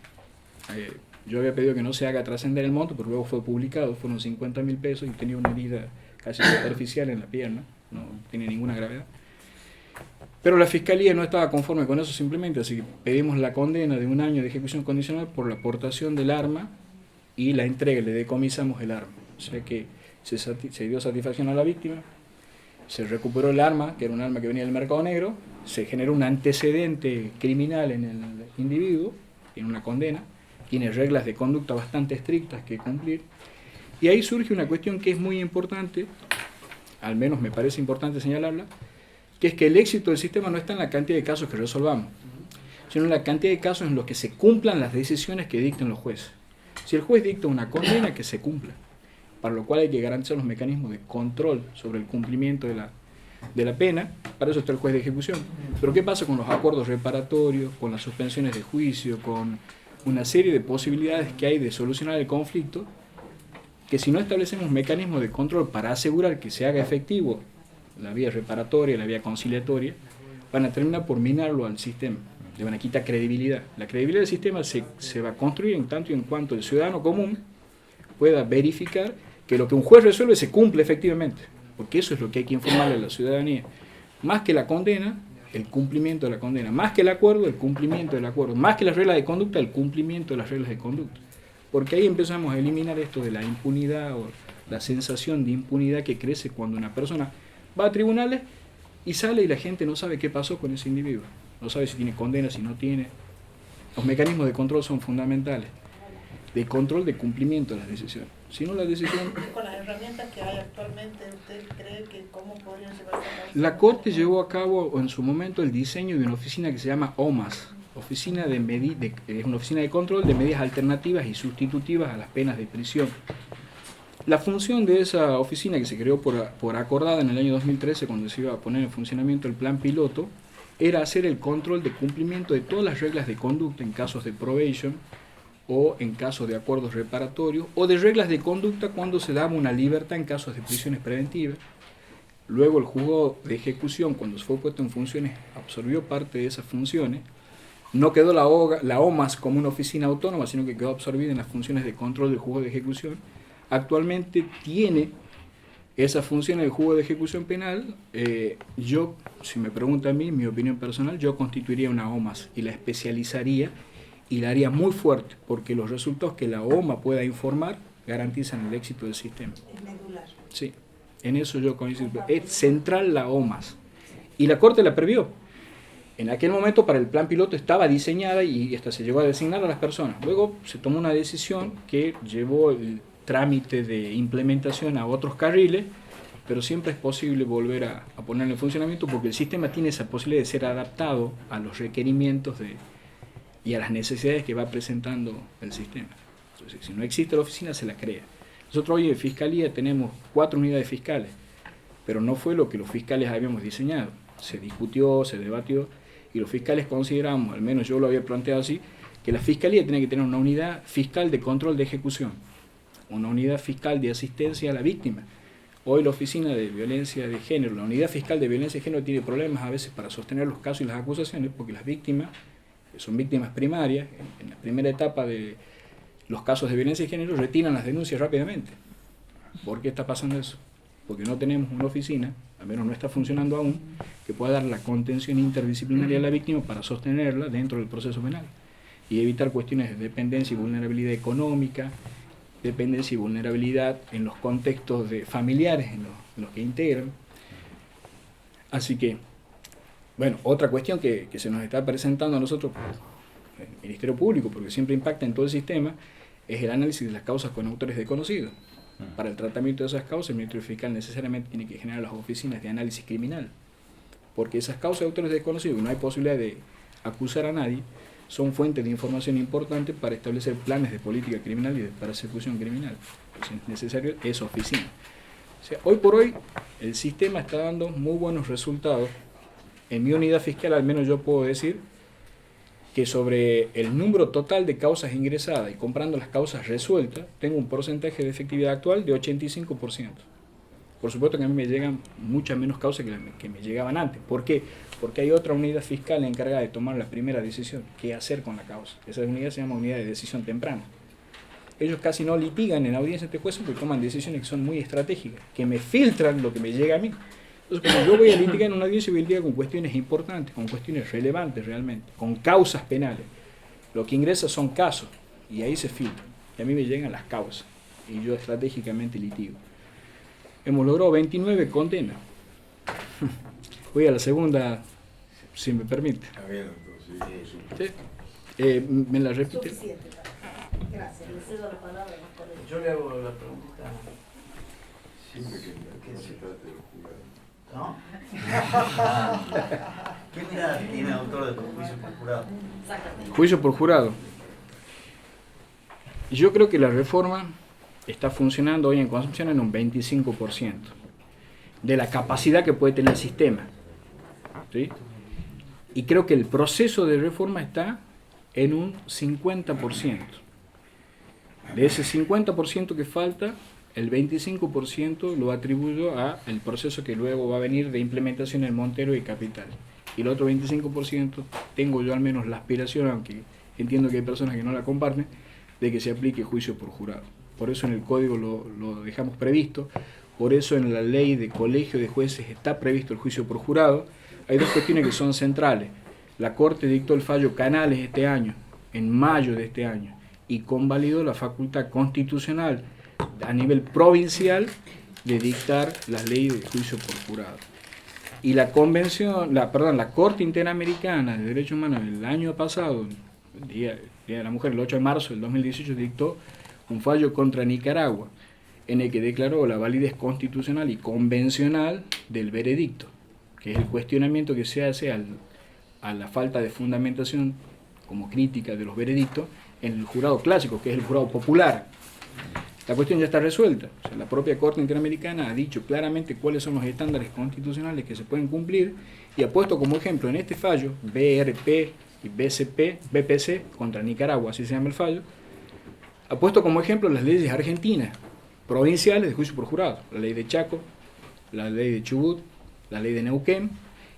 Yo había pedido que no se haga trascender el monto, pero luego fue publicado, fueron 50.000 pesos y tenía una herida casi superficial en la pierna, no tiene ninguna gravedad. Pero la fiscalía no estaba conforme con eso simplemente, así que pedimos la condena de 1 año de ejecución condicional por la aportación del arma y la entrega, le decomisamos el arma. O sea que se dio satisfacción a la víctima, se recuperó el arma, que era un arma que venía del mercado negro, se generó un antecedente criminal en el individuo, tiene una condena, tiene reglas de conducta bastante estrictas que cumplir, y ahí surge una cuestión que es muy importante, al menos me parece importante señalarla, que es que el éxito del sistema no está en la cantidad de casos que resolvamos, sino en la cantidad de casos en los que se cumplan las decisiones que dicten los jueces. Si el juez dicta una condena, que se cumpla, para lo cual hay que garantizar los mecanismos de control sobre el cumplimiento de la pena, para eso está el juez de ejecución. Pero ¿qué pasa con los acuerdos reparatorios, con las suspensiones de juicio, con una serie de posibilidades que hay de solucionar el conflicto, que si no establecemos mecanismos de control para asegurar que se haga efectivo la vía reparatoria, la vía conciliatoria, van a terminar por minarlo al sistema, le van a quitar credibilidad. La credibilidad del sistema se va a construir en tanto y en cuanto el ciudadano común pueda verificar que lo que un juez resuelve se cumple efectivamente, porque eso es lo que hay que informarle a la ciudadanía. Más que la condena, el cumplimiento de la condena. Más que el acuerdo, el cumplimiento del acuerdo. Más que las reglas de conducta, el cumplimiento de las reglas de conducta. Porque ahí empezamos a eliminar esto de la impunidad o la sensación de impunidad que crece cuando una persona va a tribunales y sale y la gente no sabe qué pasó con ese individuo. No sabe si tiene condena, si no tiene. Los mecanismos de control son fundamentales. De control de cumplimiento de las decisiones. Si no, la decisión... Con las herramientas que hay actualmente, ¿usted cree que cómo podrían llevarse a cabo? La Corte llevó a cabo en su momento el diseño de una oficina que se llama OMAS, es una oficina de control de medidas alternativas y sustitutivas a las penas de prisión. La función de esa oficina, que se creó por acordada en el año 2013, cuando se iba a poner en funcionamiento el plan piloto, era hacer el control de cumplimiento de todas las reglas de conducta en casos de probation o en casos de acuerdos reparatorios, o de reglas de conducta cuando se daba una libertad en casos de prisiones preventivas. Luego el juzgado de ejecución, cuando se fue puesto en funciones, absorbió parte de esas funciones. No quedó la OMAS como una oficina autónoma, sino que quedó absorbida en las funciones de control del juzgado de ejecución. Actualmente tiene esas funciones del juzgado de ejecución penal. Yo, si me pregunta a mí, mi opinión personal, yo constituiría una OMAS y la especializaría y la haría muy fuerte, porque los resultados que la OMA pueda informar garantizan el éxito del sistema. Es medular. Sí, en eso yo coincido. Es central la OMAS. Y la Corte la previó. En aquel momento para el plan piloto estaba diseñada y hasta se llegó a designar a las personas. Luego se tomó una decisión que llevó el trámite de implementación a otros carriles, pero siempre es posible volver a ponerlo en funcionamiento porque el sistema tiene esa posibilidad de ser adaptado a los requerimientos y a las necesidades que va presentando el sistema. Entonces, si no existe la oficina, se la crea. Nosotros hoy en Fiscalía tenemos 4 unidades fiscales, pero no fue lo que los fiscales habíamos diseñado. Se discutió, se debatió, y los fiscales consideramos, al menos yo lo había planteado así, que la Fiscalía tiene que tener una unidad fiscal de control de ejecución, una unidad fiscal de asistencia a la víctima. Hoy la Oficina de Violencia de Género, la Unidad Fiscal de Violencia de Género tiene problemas a veces para sostener los casos y las acusaciones, porque las víctimas, que son víctimas primarias, en la primera etapa de los casos de violencia de género, retiran las denuncias rápidamente. ¿Por qué está pasando eso? Porque no tenemos una oficina, al menos no está funcionando aún, que pueda dar la contención interdisciplinaria a la víctima para sostenerla dentro del proceso penal y evitar cuestiones de dependencia y vulnerabilidad económica, dependencia y vulnerabilidad en los contextos familiares en los que integran. Así que, bueno, otra cuestión que se nos está presentando a nosotros, el Ministerio Público, porque siempre impacta en todo el sistema, es el análisis de las causas con autores desconocidos. Para el tratamiento de esas causas, el Ministerio Fiscal necesariamente tiene que generar las oficinas de análisis criminal, porque esas causas de autores desconocidos, y no hay posibilidad de acusar a nadie, son fuentes de información importantes para establecer planes de política criminal y de persecución criminal. Entonces es necesario esa oficina. O sea, hoy por hoy el sistema está dando muy buenos resultados. En mi unidad fiscal, al menos yo puedo decir que sobre el número total de causas ingresadas y comprando las causas resueltas, tengo un porcentaje de efectividad actual de 85%. Por supuesto que a mí me llegan muchas menos causas que me llegaban antes. ¿Por qué? Porque hay otra unidad fiscal encargada de tomar la primera decisión, qué hacer con la causa. Esa unidad se llama unidad de decisión temprana. Ellos casi no litigan en audiencias de jueces porque toman decisiones que son muy estratégicas, que me filtran lo que me llega a mí. Entonces, cuando yo voy a litigar en una audiencia, voy a litigar con cuestiones importantes, con cuestiones relevantes realmente, con causas penales. Lo que ingresa son casos, y ahí se filtran. Y a mí me llegan las causas, y yo estratégicamente litigo. Hemos logrado 29 condenas. Voy a la segunda, si me permite. Está bien, entonces. ¿Sí? ¿Me la repite? Suficiente. Gracias. Le cedo la palabra a los colegas. Yo le hago la pregunta, Siempre que se trate de los jurados. ¿no? ¿Qué mirada tiene el autor del juicio por jurado? Exactamente. Juicio por jurado. Yo creo que la reforma está funcionando hoy en Concepción en un 25% de la capacidad que puede tener el sistema. ¿Sí? Y creo que el proceso de reforma está en un 50%. De ese 50% que falta, el 25% lo atribuyo al proceso que luego va a venir de implementación en Montero y Capital. Y el otro 25% tengo yo al menos la aspiración, aunque entiendo que hay personas que no la comparten, de que se aplique juicio por jurado. Por eso en el código lo dejamos previsto, por eso en la ley de colegio de jueces está previsto el juicio por jurado. Hay dos cuestiones que son centrales. La Corte dictó el fallo Canales este año, en mayo de este año, y convalidó la facultad constitucional a nivel provincial de dictar las leyes de juicio por jurado. Y la Corte Interamericana de Derechos Humanos el año pasado, el Día de la Mujer, el 8 de marzo del 2018, dictó un fallo contra Nicaragua, en el que declaró la validez constitucional y convencional del veredicto, que es el cuestionamiento que se hace a la falta de fundamentación como crítica de los veredictos en el jurado clásico, que es el jurado popular. La cuestión ya está resuelta. O sea, la propia Corte Interamericana ha dicho claramente cuáles son los estándares constitucionales que se pueden cumplir y ha puesto como ejemplo en este fallo, BRP y BPC contra Nicaragua, así se llama el fallo, ha puesto como ejemplo las leyes argentinas, provinciales de juicio por jurado, la ley de Chaco, la ley de Chubut, la ley de Neuquén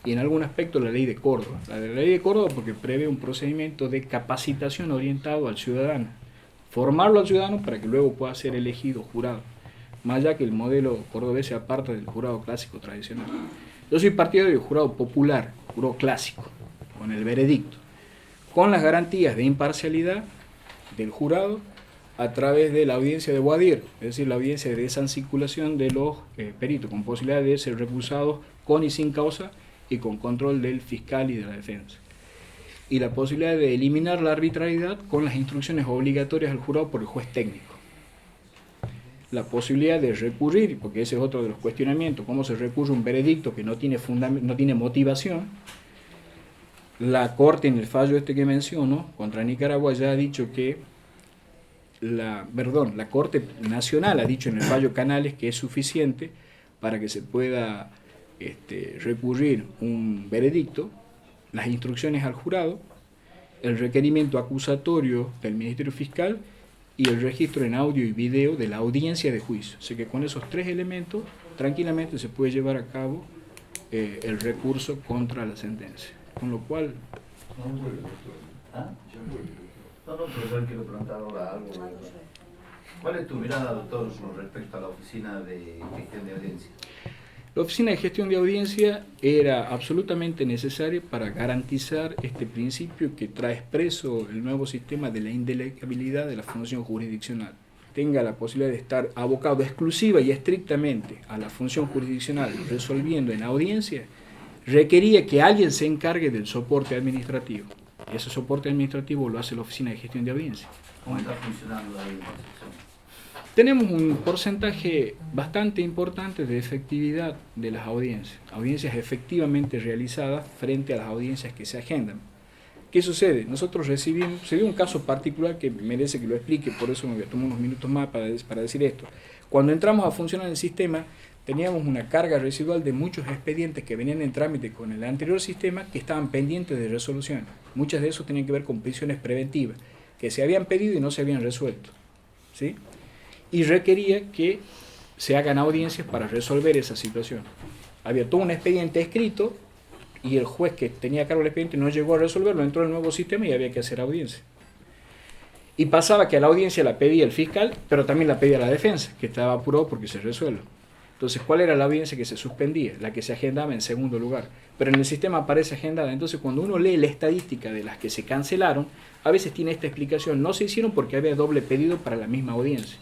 y en algún aspecto la ley de Córdoba. La ley de Córdoba porque prevé un procedimiento de capacitación orientado al ciudadano, formarlo al ciudadano para que luego pueda ser elegido jurado, más allá que el modelo cordobés se aparta del jurado clásico tradicional. Yo soy partidario del jurado popular, jurado clásico, con el veredicto, con las garantías de imparcialidad del jurado a través de la audiencia de voir dire, es decir, la audiencia de desancirculación de los peritos, con posibilidad de ser recusados con y sin causa y con control del fiscal y de la defensa. Y la posibilidad de eliminar la arbitrariedad con las instrucciones obligatorias al jurado por el juez técnico. La posibilidad de recurrir, porque ese es otro de los cuestionamientos, cómo se recurre a un veredicto que no tiene motivación. La Corte en el fallo este que menciono, contra Nicaragua, ya ha dicho que la Corte Nacional ha dicho en el fallo Canales que es suficiente para que se pueda recurrir un veredicto, las instrucciones al jurado, el requerimiento acusatorio del Ministerio Fiscal y el registro en audio y video de la audiencia de juicio. Así que con esos tres elementos tranquilamente se puede llevar a cabo el recurso contra la sentencia. Con lo cual... ¿Ah? No, pero yo quiero preguntar ahora algo. ¿Cuál es tu mirada, doctor, con respecto a la oficina de gestión de audiencia? La oficina de gestión de audiencia era absolutamente necesaria para garantizar este principio que trae expreso el nuevo sistema de la indelegabilidad de la función jurisdiccional. Tenga la posibilidad de estar abocado exclusiva y estrictamente a la función jurisdiccional resolviendo en audiencia, requería que alguien se encargue del soporte administrativo. Y ese soporte administrativo lo hace la oficina de gestión de audiencia. ¿Cómo está funcionando ahí en Concepción? Tenemos un porcentaje bastante importante de efectividad de las audiencias efectivamente realizadas frente a las audiencias que se agendan. ¿Qué sucede? Nosotros se dio un caso particular que merece que lo explique, por eso me voy a tomar unos minutos más para decir esto. Cuando entramos a funcionar el sistema, teníamos una carga residual de muchos expedientes que venían en trámite con el anterior sistema que estaban pendientes de resolución. Muchas de esos tenían que ver con prisiones preventivas, que se habían pedido y no se habían resuelto, ¿sí? Y requería que se hagan audiencias para resolver esa situación. Había todo un expediente escrito y el juez que tenía a cargo el expediente no llegó a resolverlo, entró en el nuevo sistema y había que hacer audiencia. Y pasaba que a la audiencia la pedía el fiscal, pero también la pedía la defensa, que estaba apurado porque se resuelve. Entonces, ¿cuál era la audiencia que se suspendía? La que se agendaba en segundo lugar. Pero en el sistema aparece agendada. Entonces, cuando uno lee la estadística de las que se cancelaron, a veces tiene esta explicación. No se hicieron porque había doble pedido para la misma audiencia.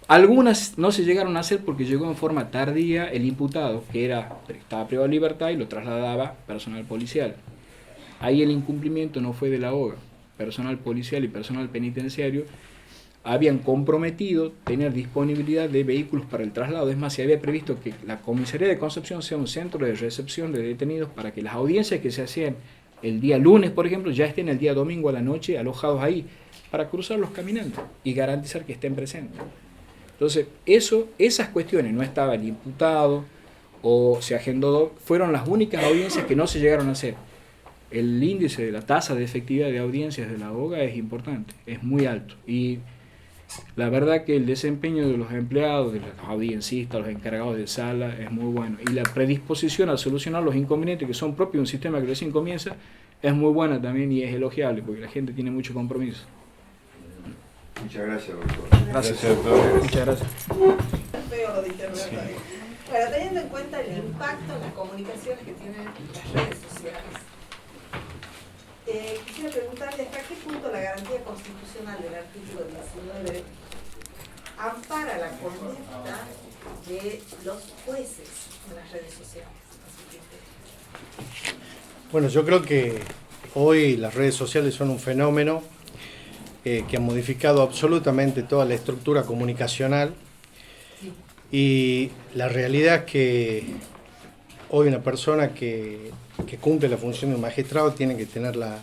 Algunas no se llegaron a hacer porque llegó en forma tardía el imputado, que estaba privado de libertad y lo trasladaba personal policial. Ahí el incumplimiento no fue de la OGA. Personal policial y personal penitenciario habían comprometido tener disponibilidad de vehículos para el traslado. Es más, se había previsto que la comisaría de Concepción sea un centro de recepción de detenidos para que las audiencias que se hacían el día lunes, por ejemplo, ya estén el día domingo a la noche alojados ahí, para cruzarlos caminando y garantizar que estén presentes. Entonces, esas cuestiones, no estaba el imputado o se agendó, fueron las únicas audiencias que no se llegaron a hacer. El índice de la tasa de efectividad de audiencias de la OGA es importante, es muy alto. Y la verdad que el desempeño de los empleados, de los audienciistas, los encargados de sala es muy bueno. Y la predisposición a solucionar los inconvenientes que son propios de un sistema que recién comienza es muy buena también y es elogiable porque la gente tiene mucho compromiso. Muchas gracias, doctor. Gracias, doctor. Muchas gracias. Feo lo de interrogatorio. Bueno, teniendo en cuenta el impacto en las comunicaciones que tienen las redes sociales, quisiera preguntarle hasta qué punto la garantía constitucional del artículo 19 ampara la conducta de los jueces en las redes sociales. Bueno, yo creo que hoy las redes sociales son un fenómeno que ha modificado absolutamente toda la estructura comunicacional y la realidad es que hoy una persona que cumple la función de magistrado tiene que tener la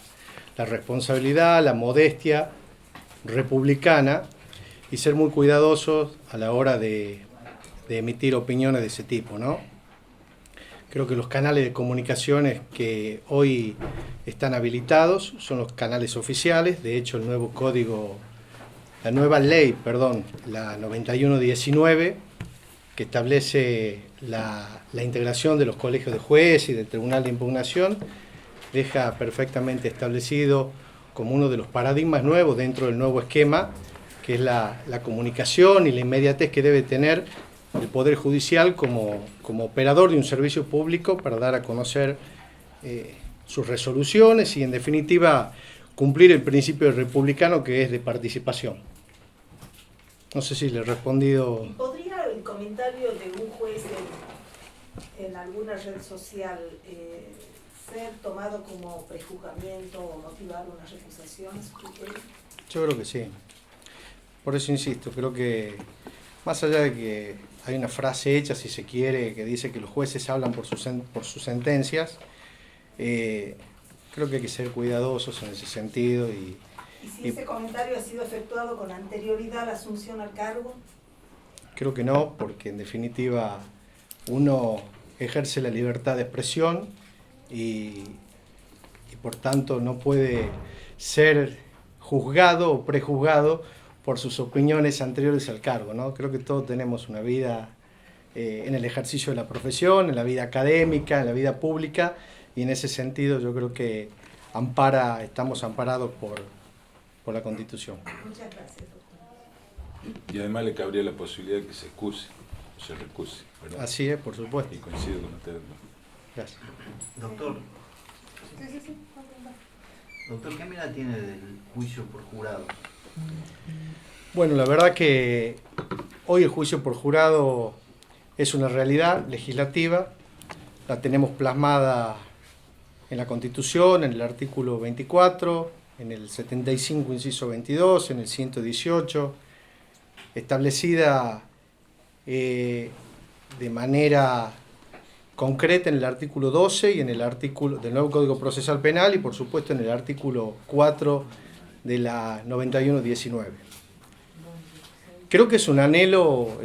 la responsabilidad, la modestia republicana y ser muy cuidadosos a la hora de emitir opiniones de ese tipo, ¿no? Creo que los canales de comunicaciones que hoy están habilitados son los canales oficiales. De hecho, la nueva ley, la 9119, que establece la integración de los colegios de jueces y del Tribunal de Impugnación, deja perfectamente establecido como uno de los paradigmas nuevos dentro del nuevo esquema, que es la comunicación y la inmediatez que debe tener el Poder Judicial como operador de un servicio público para dar a conocer sus resoluciones y, en definitiva, cumplir el principio republicano, que es de participación. No sé si le he respondido. ¿Y podría el comentario de un juez en alguna red social ser tomado como prejuzgamiento o motivar una recusación? Yo creo que sí. Por eso insisto, creo que más allá de que hay una frase hecha, si se quiere, que dice que los jueces hablan por sus sentencias, creo que hay que ser cuidadosos en ese sentido. ¿Y si ese comentario ha sido efectuado con anterioridad a la asunción al cargo? Creo que no, porque en definitiva uno ejerce la libertad de expresión y por tanto no puede ser juzgado o prejuzgado por sus opiniones anteriores al cargo, ¿no? Creo que todos tenemos una vida en el ejercicio de la profesión, en la vida académica, en la vida pública, y en ese sentido yo creo que estamos amparados por la Constitución. Muchas gracias, doctor. Y además le cabría la posibilidad de que se excuse, o se recuse, ¿verdad? Así es, por supuesto. Y coincido con usted, ¿no? Gracias. Doctor. Doctor, ¿qué mirada tiene del juicio por jurado? Bueno, la verdad que hoy el juicio por jurado es una realidad legislativa, la tenemos plasmada en la Constitución, en el artículo 24, en el 75, inciso 22, en el 118, establecida de manera concreta en el artículo 12 y en el artículo del nuevo Código Procesal Penal y por supuesto en el artículo 4 de la 9119. Creo que es un anhelo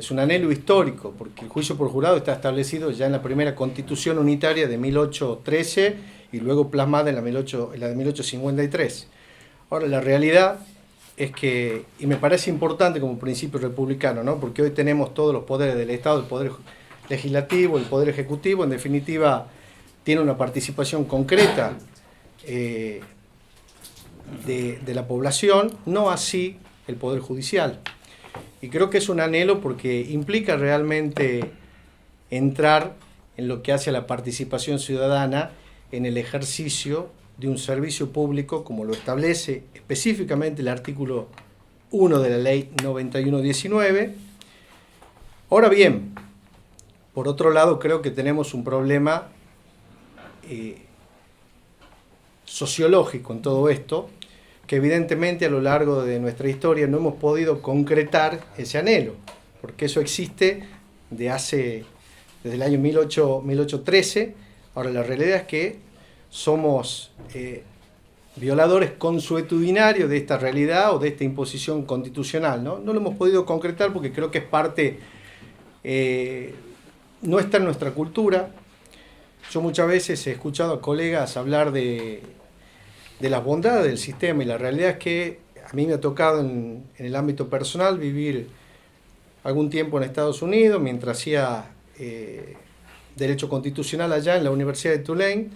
histórico, porque el juicio por jurado está establecido ya en la primera Constitución unitaria de 1813 y luego plasmada en la de 1853. Ahora, la realidad es que, y me parece importante como principio republicano, ¿no? Porque hoy tenemos todos los poderes del Estado, el poder legislativo, el poder ejecutivo, en definitiva, tiene una participación concreta de la población, no así el Poder Judicial. Y creo que es un anhelo porque implica realmente entrar en lo que hace a la participación ciudadana en el ejercicio de un servicio público, como lo establece específicamente el artículo 1 de la Ley 9119. Ahora bien, por otro lado, creo que tenemos un problema sociológico en todo esto, que evidentemente a lo largo de nuestra historia no hemos podido concretar ese anhelo, porque eso existe desde el año 1813. Ahora, la realidad es que somos violadores consuetudinarios de esta realidad o de esta imposición constitucional, ¿no? No lo hemos podido concretar porque creo que es parte, no está en nuestra cultura. Yo muchas veces he escuchado a colegas hablar de las bondades del sistema y la realidad es que a mí me ha tocado en el ámbito personal vivir algún tiempo en Estados Unidos mientras hacía Derecho Constitucional allá en la Universidad de Tulane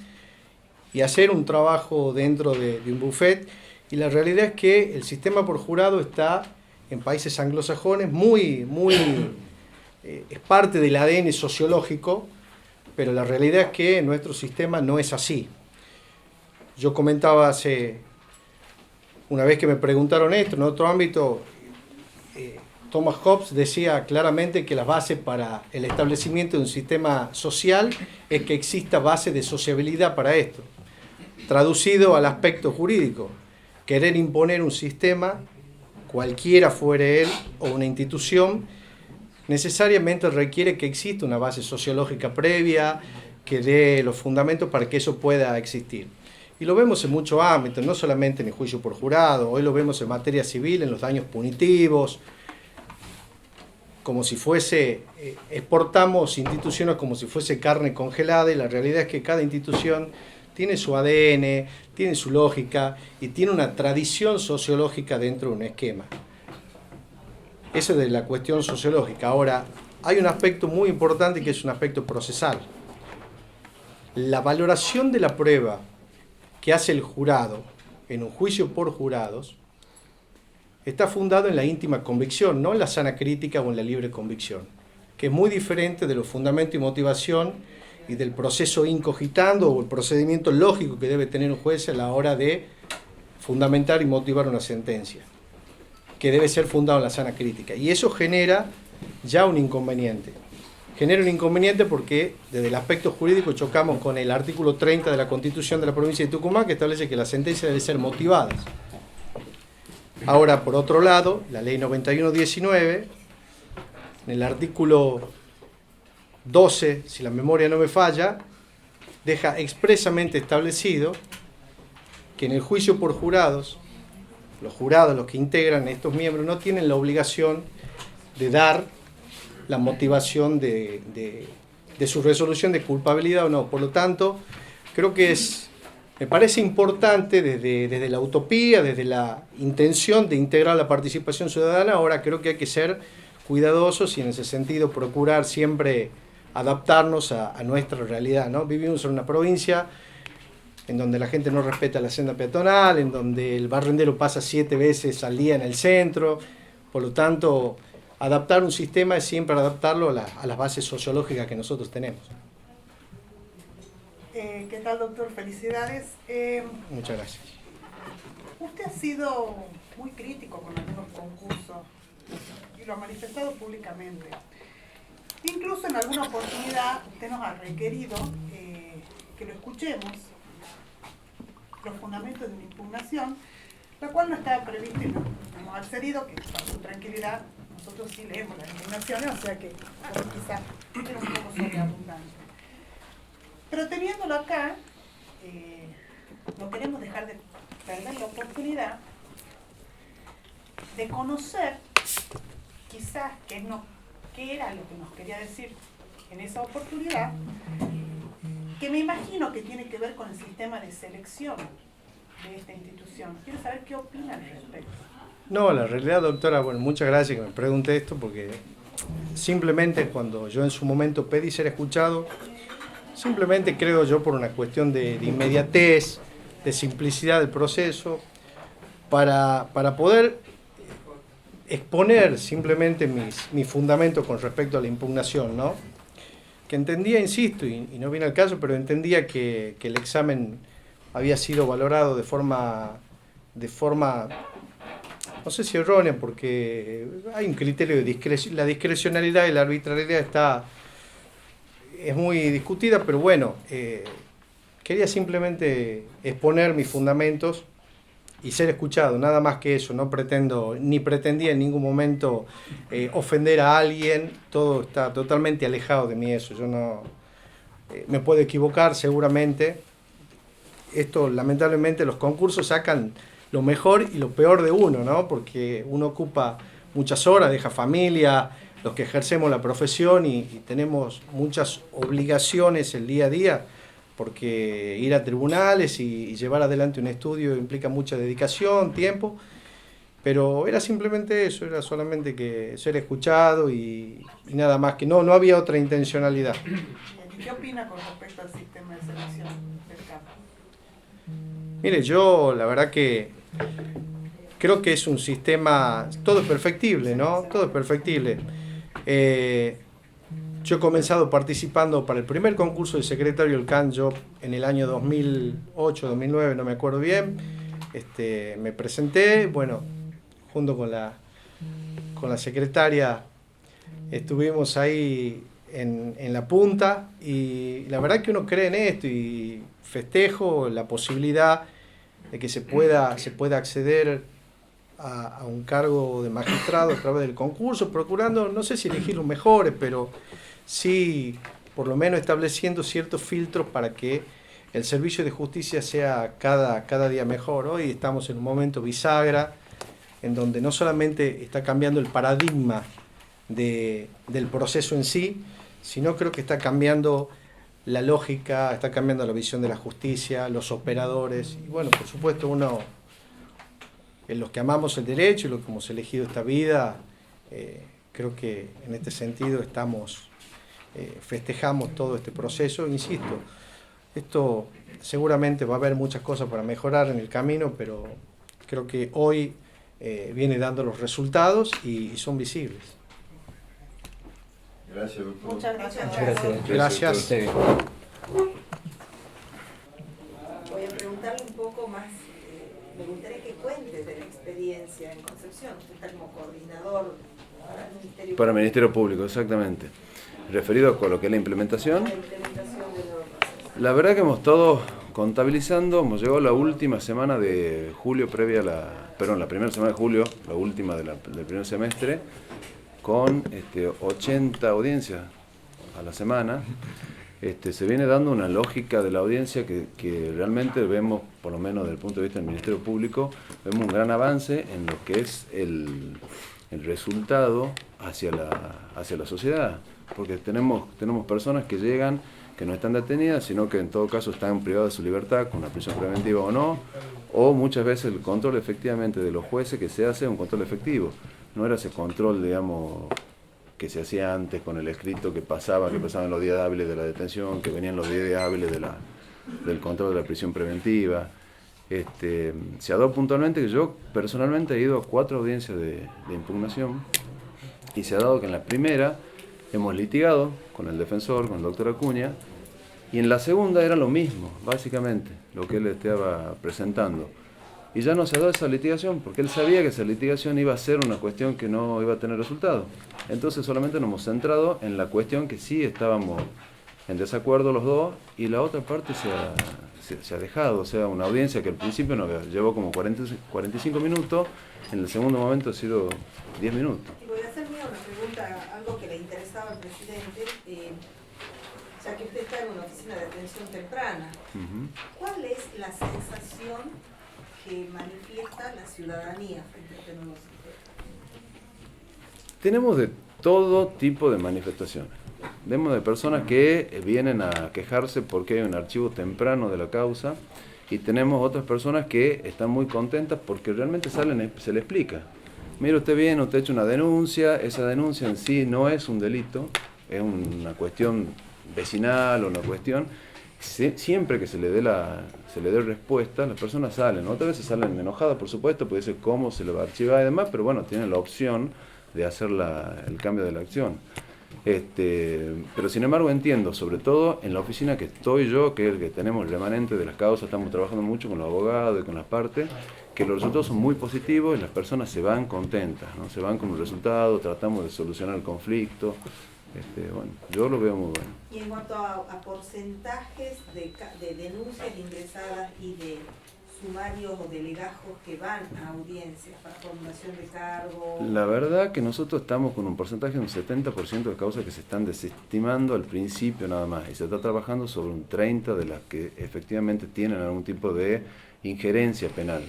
y hacer un trabajo dentro de un buffet, y la realidad es que el sistema por jurado está en países anglosajones es parte del ADN sociológico, pero la realidad es que en nuestro sistema no es así. Yo comentaba una vez que me preguntaron esto, en otro ámbito, Thomas Hobbes decía claramente que la base para el establecimiento de un sistema social es que exista base de sociabilidad para esto. Traducido al aspecto jurídico, querer imponer un sistema, cualquiera fuere él o una institución, necesariamente requiere que exista una base sociológica previa que dé los fundamentos para que eso pueda existir. Y lo vemos en muchos ámbitos, no solamente en el juicio por jurado, hoy lo vemos en materia civil, en los daños punitivos, como si fuese, exportamos instituciones como si fuese carne congelada, y la realidad es que cada institución tiene su ADN, tiene su lógica y tiene una tradición sociológica dentro de un esquema. Eso es de la cuestión sociológica. Ahora, hay un aspecto muy importante que es un aspecto procesal. La valoración de la prueba que hace el jurado en un juicio por jurados está fundado en la íntima convicción, no en la sana crítica o en la libre convicción, que es muy diferente de los fundamentos y motivación y del proceso incogitando o el procedimiento lógico que debe tener un juez a la hora de fundamentar y motivar una sentencia, que debe ser fundado en la sana crítica. Y eso genera ya un inconveniente. Genera un inconveniente porque desde el aspecto jurídico chocamos con el artículo 30 de la Constitución de la provincia de Tucumán, que establece que las sentencias deben ser motivadas. Ahora, por otro lado, la ley 91/19, en el artículo 12, si la memoria no me falla, deja expresamente establecido que en el juicio por jurados, los que integran estos miembros, no tienen la obligación de dar la motivación de su resolución de culpabilidad o no. Por lo tanto, creo que me parece importante desde la utopía, desde la intención de integrar la participación ciudadana. Ahora creo que hay que ser cuidadosos y en ese sentido procurar siempre adaptarnos a nuestra realidad, ¿no? Vivimos en una provincia en donde la gente no respeta la senda peatonal, en donde el barrendero pasa 7 veces al día en el centro. Por lo tanto, adaptar un sistema es siempre adaptarlo a las bases sociológicas que nosotros tenemos. ¿Qué tal, doctor? Felicidades. Muchas gracias. Usted ha sido muy crítico con algunos concursos y lo ha manifestado públicamente. Incluso en alguna oportunidad usted nos ha requerido que lo escuchemos, los fundamentos de una impugnación, la cual no estaba prevista y no hemos accedido, que para su tranquilidad nosotros sí leemos las impugnaciones, o sea que quizás era un poco sobreabundante. Pero teniéndolo acá, no queremos dejar de perder la oportunidad de conocer quizás qué era lo que nos quería decir en esa oportunidad, que me imagino que tiene que ver con el sistema de selección de esta institución. Quiero saber qué opina al respecto. No, la realidad, doctora, bueno, muchas gracias que me pregunte esto, porque simplemente cuando yo en su momento pedí ser escuchado, simplemente creo yo por una cuestión de inmediatez, de simplicidad del proceso, para poder exponer simplemente mis fundamentos con respecto a la impugnación, ¿no? Que entendía, insisto, y no viene al caso, pero entendía que el examen había sido valorado de forma, no sé si errónea, porque hay un criterio de discreción, la discrecionalidad y la arbitrariedad es muy discutida, pero bueno, quería simplemente exponer mis fundamentos y ser escuchado, nada más que eso. No pretendo, ni pretendía en ningún momento ofender a alguien, todo está totalmente alejado de mí eso. Yo no me puedo equivocar seguramente. Esto, lamentablemente, los concursos sacan lo mejor y lo peor de uno, ¿no? Porque uno ocupa muchas horas, deja familia, los que ejercemos la profesión y tenemos muchas obligaciones el día a día, porque ir a tribunales y llevar adelante un estudio implica mucha dedicación, tiempo, pero era simplemente eso, era solamente que ser escuchado y nada más, que no había otra intencionalidad. ¿Qué opina con respecto al sistema de selección del CAP? Mire, yo la verdad que creo que es un sistema, todo es perfectible, ¿no? Todo es perfectible. Yo he comenzado participando para el primer concurso de secretario del CAN, yo en el año 2008, 2009, no me acuerdo bien. Me presenté, bueno, junto con la secretaria estuvimos ahí en la punta, y la verdad que uno cree en esto y festejo la posibilidad de que se pueda acceder a un cargo de magistrado a través del concurso, procurando, no sé si elegir los mejores, pero sí por lo menos estableciendo ciertos filtros para que el servicio de justicia sea cada día mejor. Hoy estamos en un momento bisagra en donde no solamente está cambiando el paradigma del proceso en sí, sino creo que está cambiando la lógica, está cambiando la visión de la justicia, los operadores, y bueno, por supuesto uno, en los que amamos el derecho y los que hemos elegido esta vida, creo que en este sentido festejamos todo este proceso. Insisto, esto seguramente va a haber muchas cosas para mejorar en el camino, pero creo que hoy viene dando los resultados y son visibles. Gracias, doctor. Muchas gracias. Gracias. Voy a preguntarle un poco más, me gustaría que cuente de la experiencia en Concepción. Usted está como coordinador para el Ministerio Para el Ministerio Público, exactamente. Referido a lo que es la implementación. La implementación del nuevo proceso. La verdad que hemos estado contabilizando, hemos llegado a la última semana de julio, la primera semana de julio, la última del primer semestre, con 80 audiencias a la semana. Se viene dando una lógica de la audiencia que realmente vemos, por lo menos desde el punto de vista del Ministerio Público, vemos un gran avance en lo que es el resultado hacia la sociedad, porque tenemos personas que llegan, que no están detenidas, sino que en todo caso están privadas de su libertad, con una prisión preventiva o no, o muchas veces el control efectivamente de los jueces que se hace es un control efectivo. No era ese control, digamos, que se hacía antes con el escrito que pasaban los días hábiles de la detención, que venían los días hábiles del control de la prisión preventiva. Se ha dado puntualmente que yo personalmente he ido a 4 audiencias de impugnación y se ha dado que en la primera hemos litigado con el defensor, con el doctor Acuña, y en la segunda era lo mismo, básicamente, lo que él estaba presentando. Y ya no se ha dado esa litigación, porque él sabía que esa litigación iba a ser una cuestión que no iba a tener resultado. Entonces solamente nos hemos centrado en la cuestión que sí estábamos en desacuerdo los dos, y la otra parte se ha dejado. O sea, una audiencia que al principio nos llevó como 45 minutos, en el segundo momento ha sido 10 minutos. Y voy a hacerme una pregunta, algo que le interesaba al presidente, ya que usted está en una oficina de atención temprana. ¿Cuál es la sensación que manifiesta la ciudadanía frente a este nuevo sistema? Tenemos de todo tipo de manifestaciones. Vemos de personas que vienen a quejarse porque hay un archivo temprano de la causa, y tenemos otras personas que están muy contentas porque realmente se le explica. Mire, usted viene, usted ha hecho una denuncia, esa denuncia en sí no es un delito, es una cuestión vecinal o una cuestión. Siempre que se le dé respuesta, las personas salen. Otras veces salen enojadas, por supuesto, puede ser cómo se le va a archivar y demás, pero bueno, tienen la opción de hacer el cambio de la acción. Pero sin embargo entiendo, sobre todo en la oficina que estoy yo, que es el que tenemos el remanente de las causas, estamos trabajando mucho con los abogados y con las partes, que los resultados son muy positivos y las personas se van contentas, ¿no? Se van con un resultado, tratamos de solucionar el conflicto. Bueno, yo lo veo muy bueno. Y en cuanto a porcentajes de denuncias ingresadas y de sumarios o de legajos que van a audiencias para formulación de cargo. La verdad que nosotros estamos con un porcentaje de un 70% de causas que se están desestimando al principio nada más, y se está trabajando sobre un 30% de las que efectivamente tienen algún tipo de injerencia penal.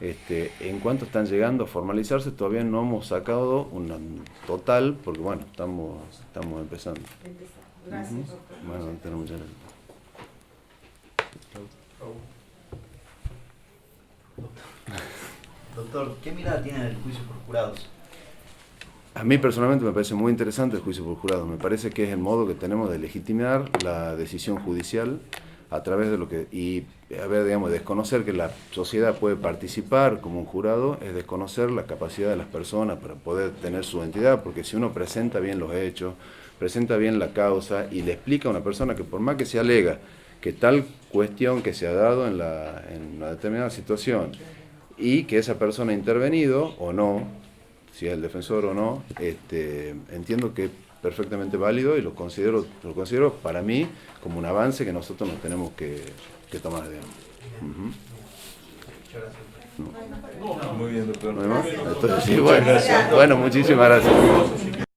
En cuanto están llegando a formalizarse, todavía no hemos sacado un total, porque bueno, estamos empezando. Gracias, doctor. Bueno, tenemos muchas gracias. Doctor, ¿qué mirada tiene del juicio por jurados? A mí personalmente me parece muy interesante el juicio por jurado. Me parece que es el modo que tenemos de legitimar la decisión judicial a través de lo que... Y, a ver, digamos, desconocer que la sociedad puede participar como un jurado es desconocer la capacidad de las personas para poder tener su identidad, porque si uno presenta bien los hechos, presenta bien la causa y le explica a una persona que por más que se alega que tal cuestión que se ha dado en una determinada situación y que esa persona ha intervenido o no, si es el defensor o no, entiendo que es perfectamente válido y lo considero para mí como un avance que nosotros nos tenemos que tomar, digamos. Muy bien, doctor. ¿No hay más? Entonces, sí, bueno, muchísimas gracias.